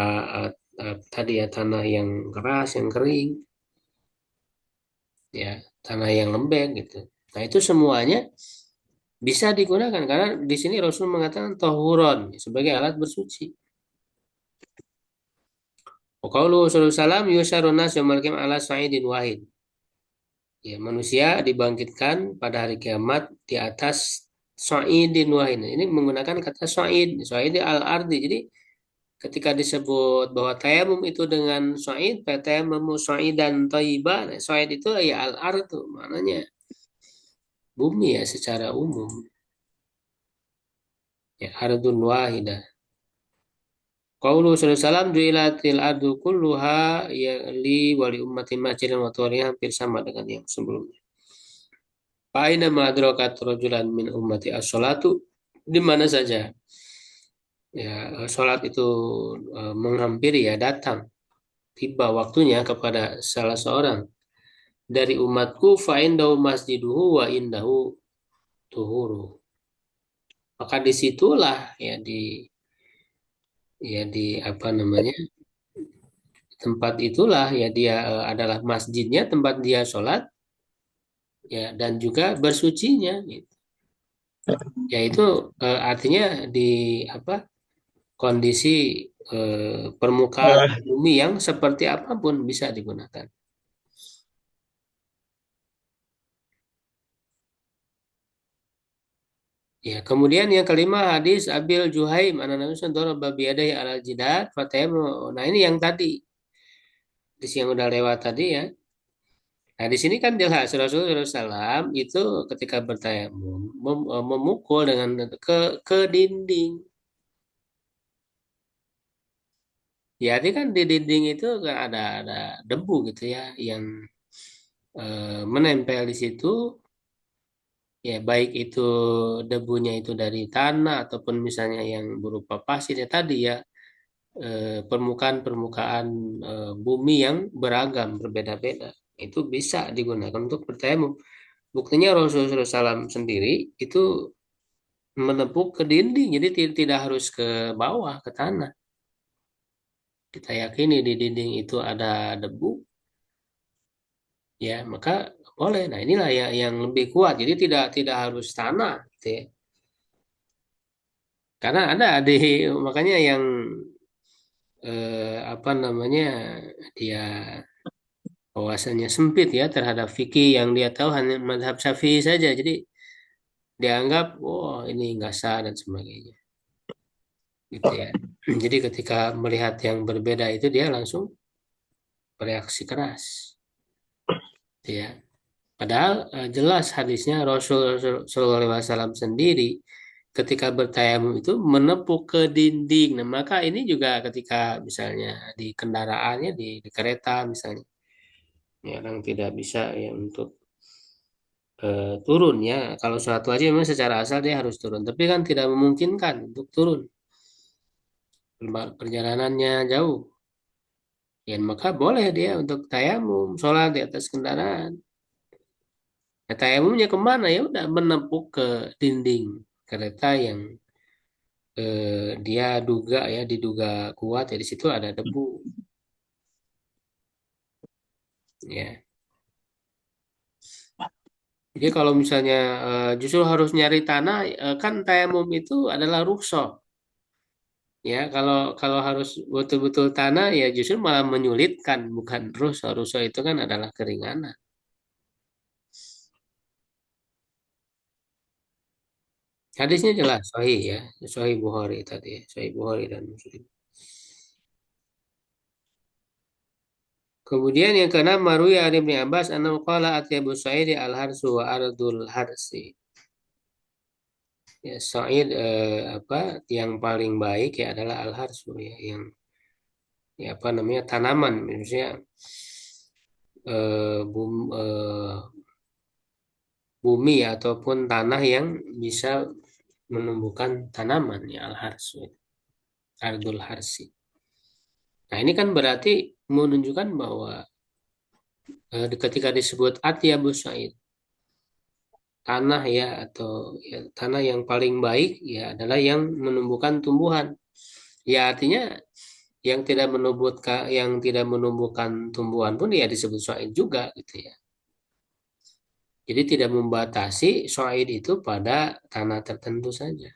tadi ya tanah yang keras, yang kering, ya tanah yang lembek gitu. Nah itu semuanya bisa digunakan karena di sini Rasul mengatakan tohuron sebagai alat bersuci. Qaulu sallallahu yusharun nas yaumil qiyamah ala sa'idin wahid. Ya, manusia dibangkitkan pada hari kiamat di atas sa'idin wahid. Ini menggunakan kata sa'id, sa'id al-ardi. Jadi ketika disebut bahwa tayamum itu dengan sa'id, tayamum sa'idan thayyiban, sa'id itu ya al-ard tuh, maknanya bumi ya secara umum. Ya, ardun wahidah. Qaulu sallallahu alaihi wasallam ju'ilatil ardu kulluha ya li wa li ummatin masjidan wa tuhuriha, hampir sama dengan yang sebelumnya. Aina ma'adrakat rajulan min ummati as-salatu, di mana saja ya salat itu menghampiri ya datang tiba waktunya kepada salah seorang dari umatku fa indahu masjiduhu wa indahu tuhuru, maka disitulah ya di apa namanya tempat itulah ya dia adalah masjidnya, tempat dia sholat ya, dan juga bersucinya gitu. Ya itu artinya di apa kondisi permukaan bumi yang seperti apapun bisa digunakan. Ya, kemudian yang kelima hadis Abil Juhaim Nabi sallallahu alaihi wasallam alal jidat fatayam. Nah, ini yang tadi hadis yang udah lewat tadi ya. Nah, di sini kan jelas Rasulullah SAW itu ketika bertayamum memukul dengan ke dinding. Ya, ini kan di dinding itu kan ada debu gitu ya yang menempel di situ. Ya, baik itu debunya itu dari tanah ataupun misalnya yang berupa pasir ya tadi ya, permukaan-permukaan bumi yang beragam berbeda-beda itu bisa digunakan untuk bertayamum. Buktinya Rasulullah SAW sendiri itu menepuk ke dinding, jadi tidak harus ke bawah ke tanah. Kita yakini di dinding itu ada debu, ya maka boleh. Nah inilah yang lebih kuat. Jadi tidak harus tanah, gitu ya. Karena ada di makanya yang apa namanya dia wawasannya sempit ya terhadap fikih, yang dia tahu hanya mazhab Syafi'i saja. Jadi dianggap oh ini nggak sah dan sebagainya. Gitu ya. Jadi ketika melihat yang berbeda itu dia langsung bereaksi keras. Gitu ya. Padahal jelas hadisnya Rasul Shallallahu Alaihi Wasallam sendiri ketika bertayamum itu menepuk ke dinding. Nah, maka ini juga ketika misalnya di kendaraannya di kereta misalnya, ya orang tidak bisa ya untuk turun ya. Kalau suatu aja memang secara asal dia harus turun, tapi kan tidak memungkinkan untuk turun. Perjalanannya jauh. Ya, maka boleh dia untuk tayamum, sholat di atas kendaraan. Nah, tayamumnya kemana? Ya udah menepuk ke dinding kereta yang dia diduga kuat ya, di situ ada debu. Ya. Jadi kalau misalnya justru harus nyari tanah, kan tayamum itu adalah rukhsah. Ya, kalau kalau harus betul-betul tanah ya justru malah menyulitkan, bukan rukhsah. Rukhsah itu kan adalah keringanan. Hadisnya jelas sahih ya, sahih Bukhari tadi ya, sahih Bukhari dan Muslim. Kemudian yang keenam Marwi an Ibnu Abbas annahu qala atyabu sa'idi al-harsu wa ardul harsi. Ya, sa'id apa yang paling baik ya adalah al-harsu ya, yang ya apa namanya tanaman, misalnya eh, bum, eh, bumi ataupun tanah yang bisa menumbuhkan tanaman ya al-harsu, ardul harsi. Nah, ini kan berarti menunjukkan bahwa ketika disebut atyabus sa'id tanah ya, atau ya, tanah yang paling baik ya adalah yang menumbuhkan tumbuhan. Ya artinya yang tidak menumbuhkan tumbuhan pun ya disebut sa'id juga gitu ya. Jadi tidak membatasi sa'id itu pada tanah tertentu saja.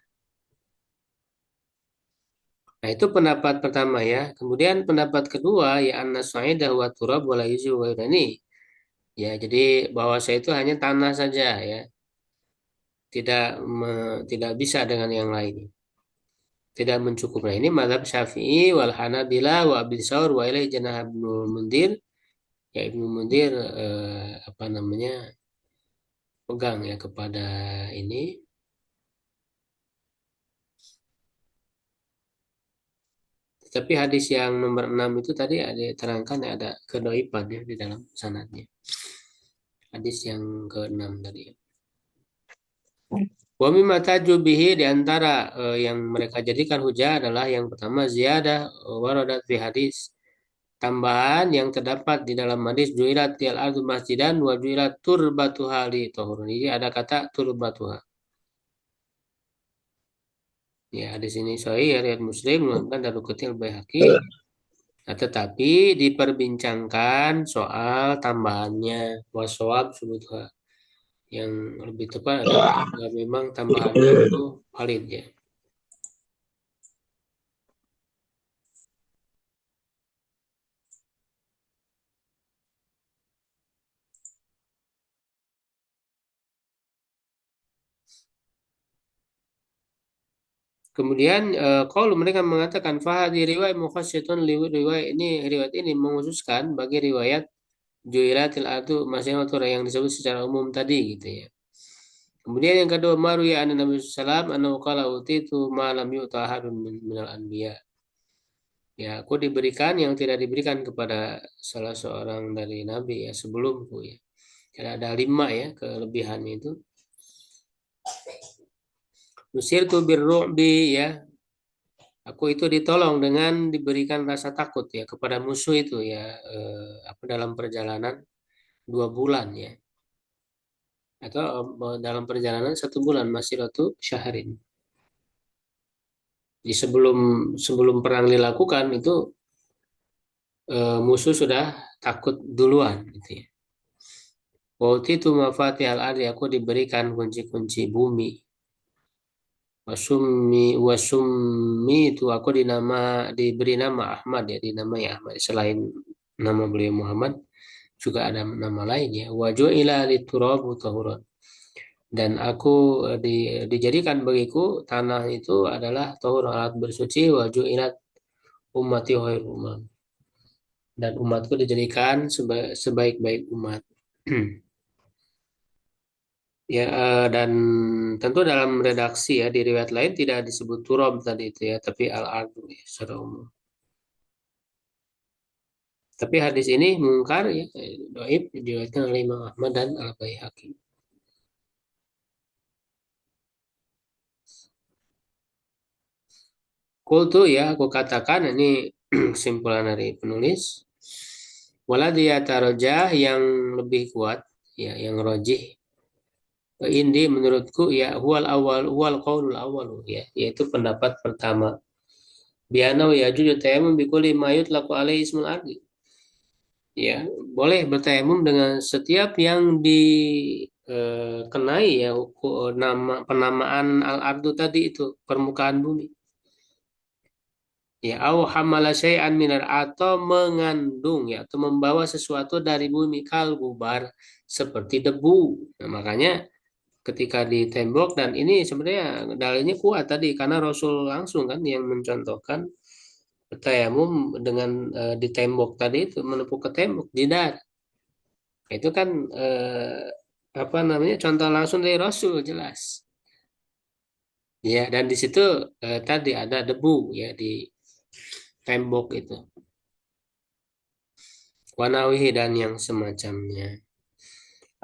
Nah, itu pendapat pertama ya. Kemudian pendapat kedua ya anna sa'ida wa turab wala yuzu wa yurani. Ya, jadi bahwa saya itu hanya tanah saja ya. Tidak bisa dengan yang lain. Tidak mencukupi. Nah, ini mazhab Syafi'i wal Hanabila wa Abi Tsaur wa ilai janah Ibnu Mundir. Ya Ibnu Mundir apa namanya? Pegang ya kepada ini. Tapi hadis yang nomor 6 itu tadi ada terangkan ya, ada kedoipan ya di dalam sanadnya. Hadis yang ke-6 tadi. Wa mimma tajubihi di antara yang mereka jadikan hujah adalah yang pertama ziyadah waradat fi hadis, tambahan yang terdapat di dalam hadis ju'ilat al ardu masjidan wa ju'ilat turbatuha li tahurun. Jadi ada kata turbatuha. Ya, hadis ini sahih ya, riwayat Muslim dan Daruqutni Al-Baihaqi. Nah, tetapi diperbincangkan soal tambahannya waswab subutha. Yang lebih tepat adalah memang tambahannya itu valid ya. Kemudian kalau mereka mengatakan fahadi riwayat mukhasyatun riwayat ini menghususkan bagi riwayat juiratil ardu masing yang disebut secara umum tadi gitu ya. Kemudian yang kedua maru ya an Nabi sallallahu alaihi wasallam utitu ma lam yu'ta ahadun minal anbiya. Ya, aku diberikan yang tidak diberikan kepada salah seorang dari nabi ya sebelumku ya. Ada 5 ya kelebihannya itu. Nusirtu birru'bi ya. Aku itu ditolong dengan diberikan rasa takut ya kepada musuh itu ya apa dalam perjalanan 2 bulan ya atau dalam perjalanan 1 bulan masiratu syahrin. Jadi sebelum perang dilakukan itu musuh sudah takut duluan gitu ya. Waktu itu mafatihal ardi aku diberikan kunci-kunci bumi. Wasummi itu aku diberi nama Ahmad ya, dinamai Ahmad selain nama beliau Muhammad juga ada nama lain ya. Waju'ila liturabu tahuran. Dan aku dijadikan bagiku tanah itu adalah tahur alat bersuci waju'ilat ummati khairul umam. Dan umatku dijadikan sebaik-baik umat. Ya, dan tentu dalam redaksi ya di riwayat lain tidak disebut turab tadi itu ya, tapi al-ardu ya, secara umum. Tapi hadis ini mungkar ya, dhaif diriwayatkan oleh Imam Ahmad dan Al-Baihaqi. Qultu ya, aku katakan ini kesimpulan dari penulis. Waladiyata yang lebih kuat ya, yang rojih ini menurutku ya huwal qaulul awal ya, yaitu pendapat pertama. Biana ya juju tayamum bikuli mayut laku alaihi ismul ardi. Ya, boleh bertayamum dengan setiap yang dikenai ya nama penamaan al-ardu tadi itu permukaan bumi. Ya, au hamala syai'an minar atau mengandung ya atau membawa sesuatu dari bumi kal gubar seperti debu. Nah, makanya ketika di tembok dan ini sebenarnya dalilnya kuat tadi karena Rasul langsung kan yang mencontohkan tayamum dengan di tembok tadi itu menepuk ke tembok tidak. Itu kan apa namanya contoh langsung dari Rasul jelas. Ya dan di situ tadi ada debu ya di tembok itu. Wanawihi dan yang semacamnya.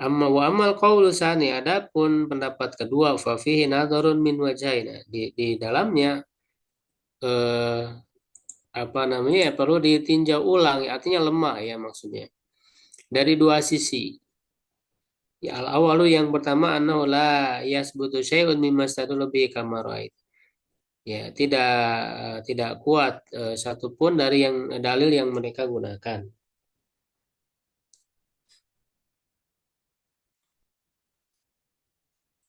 Amma wa amal qaulu sani adapun pendapat kedua fa fihi nadharun min wajhaina di dalamnya eh, apa namanya ya, perlu ditinjau ulang ya, artinya lemah ya maksudnya dari 2 sisi. Ya, al-awalu yang pertama annahu la yasbutu syai'un mimma stadullu bihi kama ra'ait. Ya, tidak kuat satupun dari yang dalil yang mereka gunakan.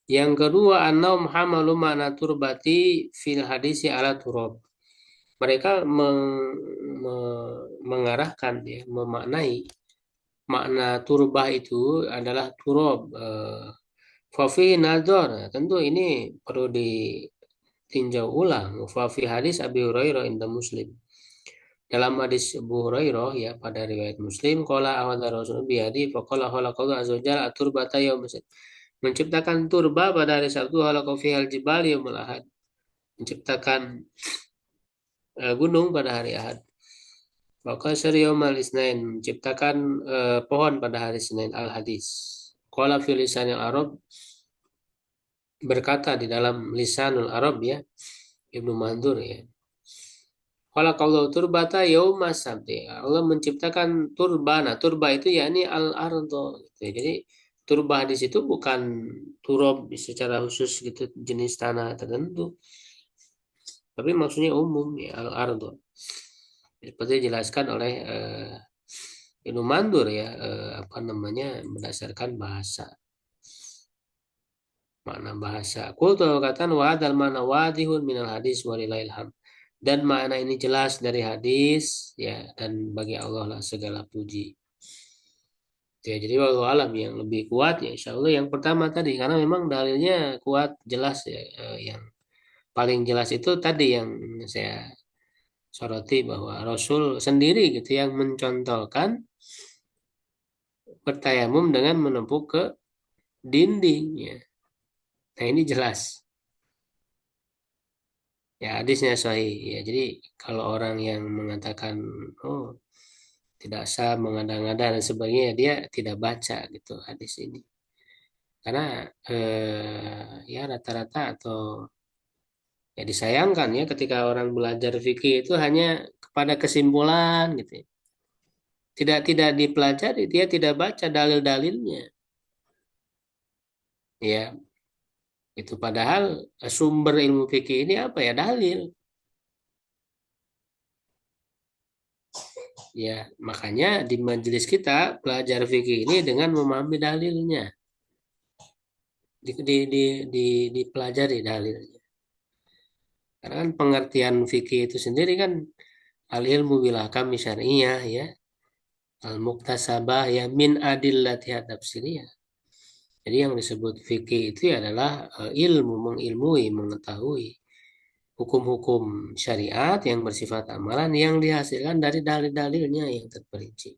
Yang kedua, annahum hamalu ma'na turbati fil hadisi ala turab. Mereka mengarahkan ya, memaknai makna turbah itu adalah turab. Fafi nador, tentu ini perlu ditinjau ulang. Fafi hadis Abi Hurairah inda Muslim. Dalam hadis Abu Hurairah ya pada riwayat Muslim, qala awada Rasul biyadi faqala khalaqallahu azza wajalla aturbata yaum menciptakan turba pada hari Sabtu khalaqahu fihal jibal yaumul ahad. Menciptakan gunung pada hari Ahad. Maka yaumal isnain menciptakan pohon pada hari Senin al-hadis. Qala fil lisanil Arab berkata di dalam lisanul Arab ya Ibnu Mandur ya. Qala qawlu turbata yaumas sabti. Allah menciptakan turba. Nah, turba itu yakni al-ardo gitu. Jadi turba di situ bukan turab secara khusus gitu jenis tanah tertentu. Tapi maksudnya umum ya al-ardo. Seperti dijelaskan oleh Ibnu Mandur ya apa namanya berdasarkan bahasa makna bahasa. Qultu katan wa adal mana wadihun minal hadis walillahil hamd. Dan makna ini jelas dari hadis ya dan bagi Allah lah segala puji. Ya, jadi walau alam yang lebih kuat ya insya Allah yang pertama tadi karena memang dalilnya kuat jelas ya yang paling jelas itu tadi yang saya soroti bahwa Rasul sendiri gitu yang mencontohkan bertayamum dengan menepuk ke dinding ya. Nah ini jelas ya hadisnya sahih ya. Jadi kalau orang yang mengatakan oh tidak sah mengada-ngada dan sebagainya dia tidak baca gitu hadis ini karena ya rata-rata atau ya disayangkan ya ketika orang belajar fikih itu hanya kepada kesimpulan gitu ya. Tidak dipelajari dia tidak baca dalil-dalilnya ya itu padahal sumber ilmu fikih ini apa ya dalil ya makanya di majelis kita belajar fikih ini dengan memahami dalilnya dipelajari dalilnya karena kan pengertian fikih itu sendiri kan al ilmu bil ahkam syar'iyyah ya al muktasabah ya min adillatiha tafsiriyah. Jadi yang disebut fikih itu adalah ilmu mengilmui mengetahui hukum-hukum syariat yang bersifat amalan yang dihasilkan dari dalil-dalilnya yang terperinci.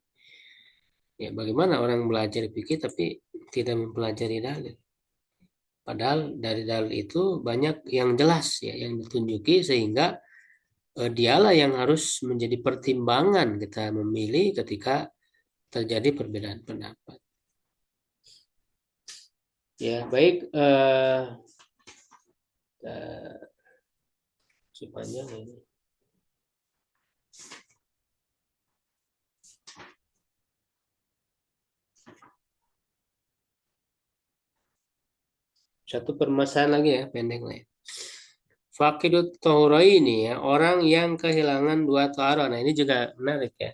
Ya, bagaimana orang belajar fikih tapi tidak mempelajari dalil? Padahal dari dalil itu banyak yang jelas ya yang ditunjuki sehingga dialah yang harus menjadi pertimbangan kita memilih ketika terjadi perbedaan pendapat. Ya, baik sepanjang ini. Satu permasalahan lagi ya, pendek lah ya. Fakidut ini ya, orang yang kehilangan dua taharah. Nah, ini juga menarik ya.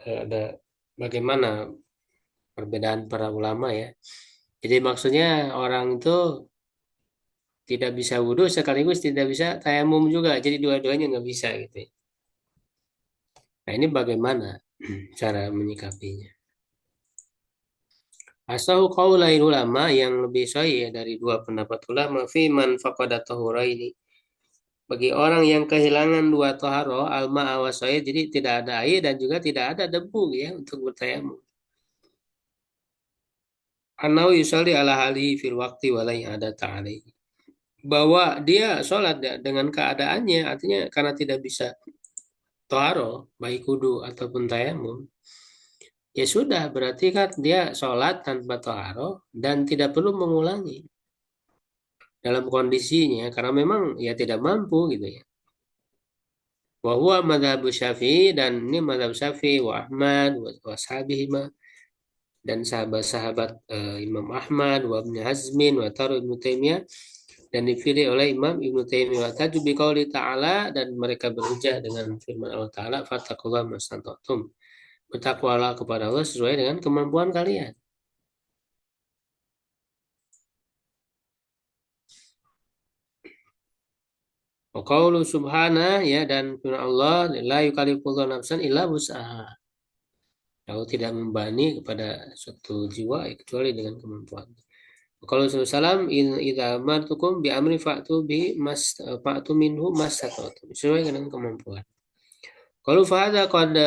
Ada bagaimana perbedaan para ulama ya. Jadi maksudnya orang itu tidak bisa wudhu sekaligus tidak bisa tayamum juga. Jadi dua-duanya nggak bisa gitu ya. Nah, ini bagaimana cara menyikapinya? Asahu qaulain ulama yang lebih sahih ya, dari dua pendapat ulama fi man faqada tahuraini. Bagi orang yang kehilangan dua taharah alma awasaya jadi tidak ada air dan juga tidak ada debu ya untuk bertayamum. Anau yusalli ala hali fil waqti walai ada ta'ali. Bahwa dia sholat dengan keadaannya artinya karena tidak bisa taharah baik wudu ataupun tayamum. Ya sudah berarti kan dia sholat tanpa taharah dan tidak perlu mengulangi dalam kondisinya karena memang ya tidak mampu gitu ya. Wa madhab Syafi'i dan ini madhab Syafi'i wa Ahmad wa sahabihima dan sahabat-sahabat Imam Ahmad, wa Ibnu Hazmin, wa Taru Ibnu Taimiyah, dan dipilih oleh Imam Ibnu Taimiyah. Wa taju biqauli ta'ala, dan mereka berhujjah dengan firman Allah Ta'ala, fattaqullaha mastata'tum. Bertakwalah kepada Allah sesuai dengan kemampuan kalian. Wa qaulu subhana, ya, dan firman Allah, la yukallifullahu nafsan illa wus'aha. Allah tidak membebani kepada suatu jiwa kecuali dengan kemampuan. Kalau Rasulullah SAW, idza amartukum bi amri fa'tu minhu mastata'tum, sesuai dengan kemampuan. Kalau fa'adha qad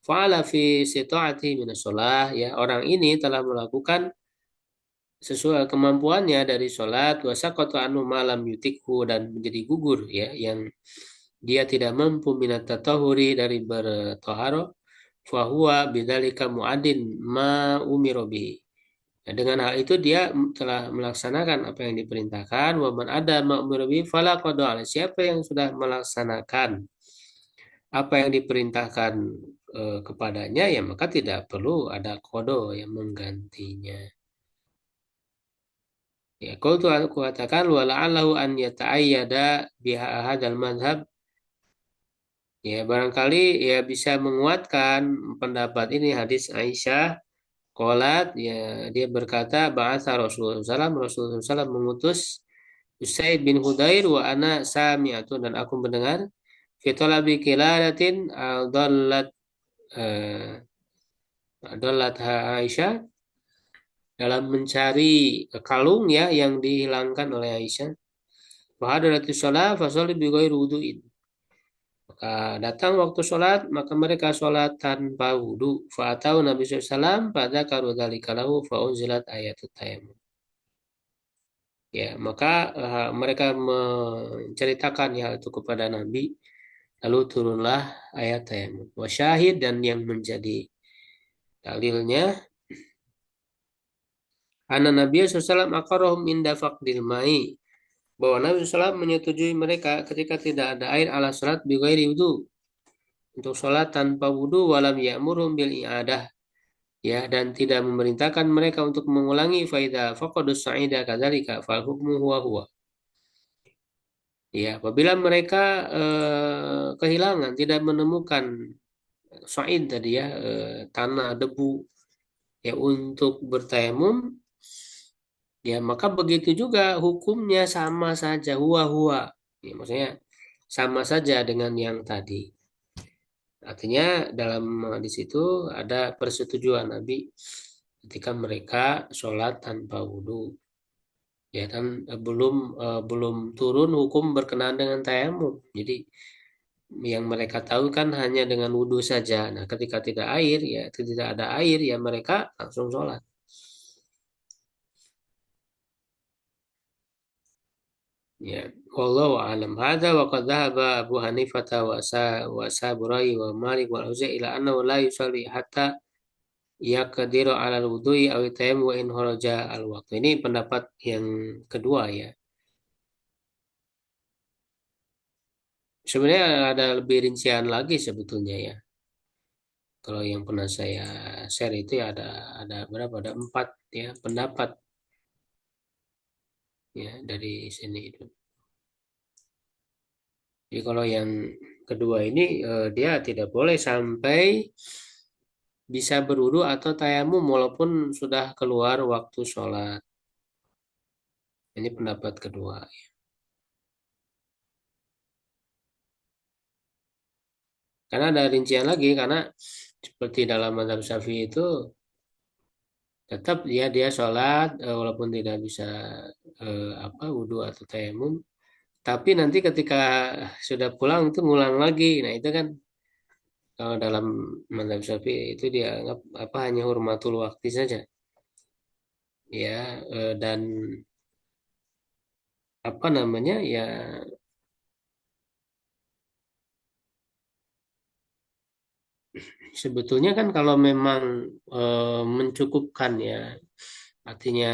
fa'ala fi sita'ati min shalah, ya, orang ini telah melakukan sesuai kemampuannya dari sholat, wasaqatu anhu malam yutikhu, dan menjadi gugur, ya, yang dia tidak mampu minat tatahuri, dari bertaharah, fahuwa bidzalika mu'adin ma umira bihi. Nah, dengan hal itu dia telah melaksanakan apa yang diperintahkan. Wa man ada ma umira bihi fala qada alaihi. Siapa yang sudah melaksanakan apa yang diperintahkan kepadanya, ya maka tidak perlu ada qada yang menggantinya. Ya, qultu, aku katakan, wa la'allahu an yata'ayyada biha hadzal madhab. Ya, barangkali ya bisa menguatkan pendapat ini hadis Aisyah. Qalat, ya, dia berkata, ba'atha Rasulullah SAW mengutus Usaid bin Hudair wa ana sami'atun, dan aku mendengar, fi talabi kiladatin adallat Aisyah, dalam mencari kalung, ya, yang dihilangkan oleh Aisyah. Wa hadaratis shalah fasalli bi ghairi wudu'in. Maka datang waktu sholat, maka mereka sholat tanpa wudhu. Fa'atau Nabi SAW pada karudzalika lahu fa'unzilat ayatut tayammum. Ya, maka mereka menceritakan hal itu kepada Nabi, lalu turunlah ayat tayammum. Wa syahid, dan yang menjadi dalilnya, anna Nabi SAW aqarrahum inda faqdil ma'i, bahwa Nabi SAW menyetujui mereka ketika tidak ada air ala sholat bi ghairi wudu, untuk sholat tanpa wudu, walam ya'murum bil i'adah, ya, dan tidak memerintahkan mereka untuk mengulangi, faida faqadus sa'ida kadzalika fal hukmu huwa huwa. Ya, apabila mereka kehilangan, tidak menemukan sa'id tadi, ya, tanah debu, ya, untuk bertayamum, ya, maka begitu juga hukumnya sama saja, huwa huwa. Ya, maksudnya sama saja dengan yang tadi. Artinya dalam di situ ada persetujuan Nabi ketika mereka sholat tanpa wudhu, ya kan, belum turun hukum berkenaan dengan tayamum. Jadi yang mereka tahu kan hanya dengan wudhu saja. Nah, ketika tidak ada air, ya mereka langsung sholat. Ya, wallahu a'lam. Hadza wa qad dhahaba Abu Hanifah wa Saburai wa Malik wa Auza'i ila annahu la yusalli hatta yaqdiru 'ala al-wudu'i aw tayammum wa in kharaja al-waqtu. Ini pendapat yang kedua, ya. Sebenarnya ada lebih rincian lagi sebetulnya, ya. Kalau yang pernah saya share itu, ya, ada berapa? Ada 4, ya, pendapat, ya, dari sini itu. Jadi kalau yang kedua ini, dia tidak boleh sampai bisa berwudu atau tayamum walaupun sudah keluar waktu sholat. Ini pendapat kedua. Karena ada rincian lagi, karena seperti dalam mazhab Syafi'i itu tetap dia sholat walaupun tidak bisa wudu atau tayamum, tapi nanti ketika sudah pulang itu ngulang lagi. Nah, itu kan kalau dalam mazhab Syafi'i itu dia anggap hanya hurmatul waqti saja, ya, dan apa namanya, ya, sebetulnya kan kalau memang mencukupkan, ya, artinya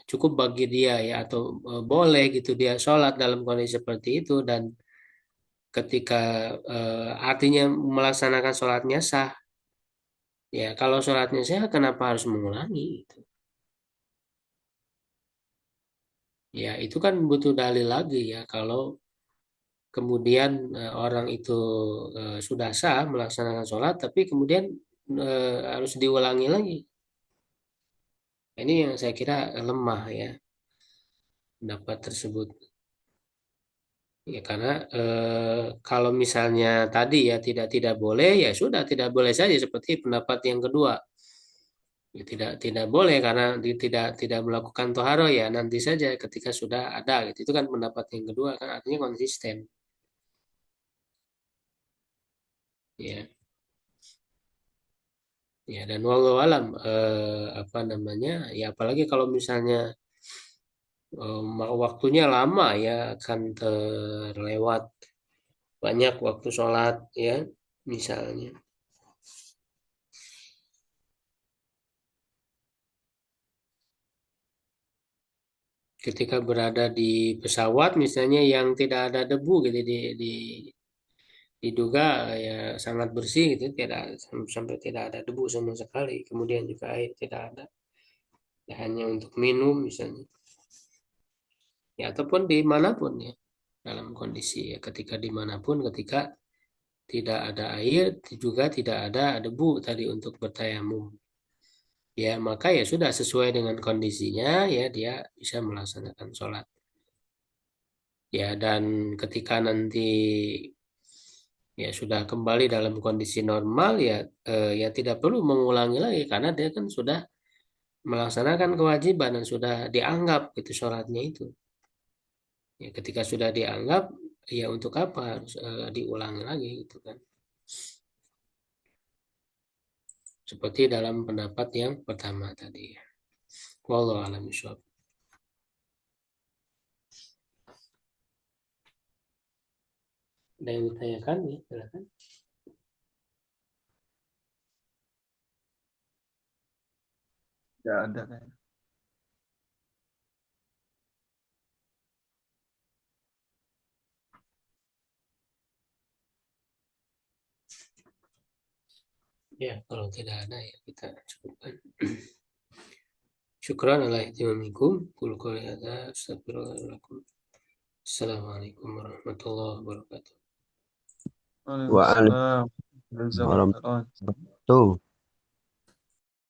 cukup bagi dia, ya, atau boleh gitu dia sholat dalam kondisi seperti itu, dan ketika artinya melaksanakan sholatnya sah, Ya, kalau sholatnya sehat, kenapa harus mengulangi? Gitu. Ya, itu kan butuh dalil lagi ya. Kalau kemudian orang itu sudah sah melaksanakan sholat, tapi kemudian harus diulangi lagi. Ini yang saya kira lemah ya, pendapat tersebut. Ya, karena kalau misalnya tadi ya tidak boleh, ya sudah tidak boleh saja seperti pendapat yang kedua. Ya, tidak boleh karena tidak melakukan toharo ya nanti saja ketika sudah ada gitu. Itu kan pendapat yang kedua kan artinya konsisten. Ya, ya dan walau alam apa namanya ya apalagi kalau misalnya waktunya lama ya akan terlewat banyak waktu sholat ya misalnya. Ketika berada di pesawat misalnya yang tidak ada debu gitu diduga ya sangat bersih gitu tidak sampai tidak ada debu sama sekali kemudian juga air tidak ada ya hanya untuk minum misalnya ya ataupun dimanapun ya dalam kondisi ya ketika dimanapun ketika tidak ada air juga tidak ada debu tadi untuk bertayamum ya maka ya sudah sesuai dengan kondisinya ya dia bisa melaksanakan sholat ya dan ketika nanti ya sudah kembali dalam kondisi normal ya ya tidak perlu mengulangi lagi karena dia kan sudah melaksanakan kewajiban dan sudah dianggap gitu sholatnya itu ya ketika sudah dianggap ya untuk apa harus diulangi lagi gitu kan seperti dalam pendapat yang pertama tadi wallahu a'lam bishawab. Ada yang ditanyakan ya silakan. Tidak ada kan? Ya kalau tidak ada ya kita cukupkan. Syukran ala ihtimamikum qul qouli hadza astaghfirullah lakum. Assalamualaikum warahmatullahi wabarakatuh. Waalaikumsalam. Waalaikumsalam warahmatullahi wabarakatuh.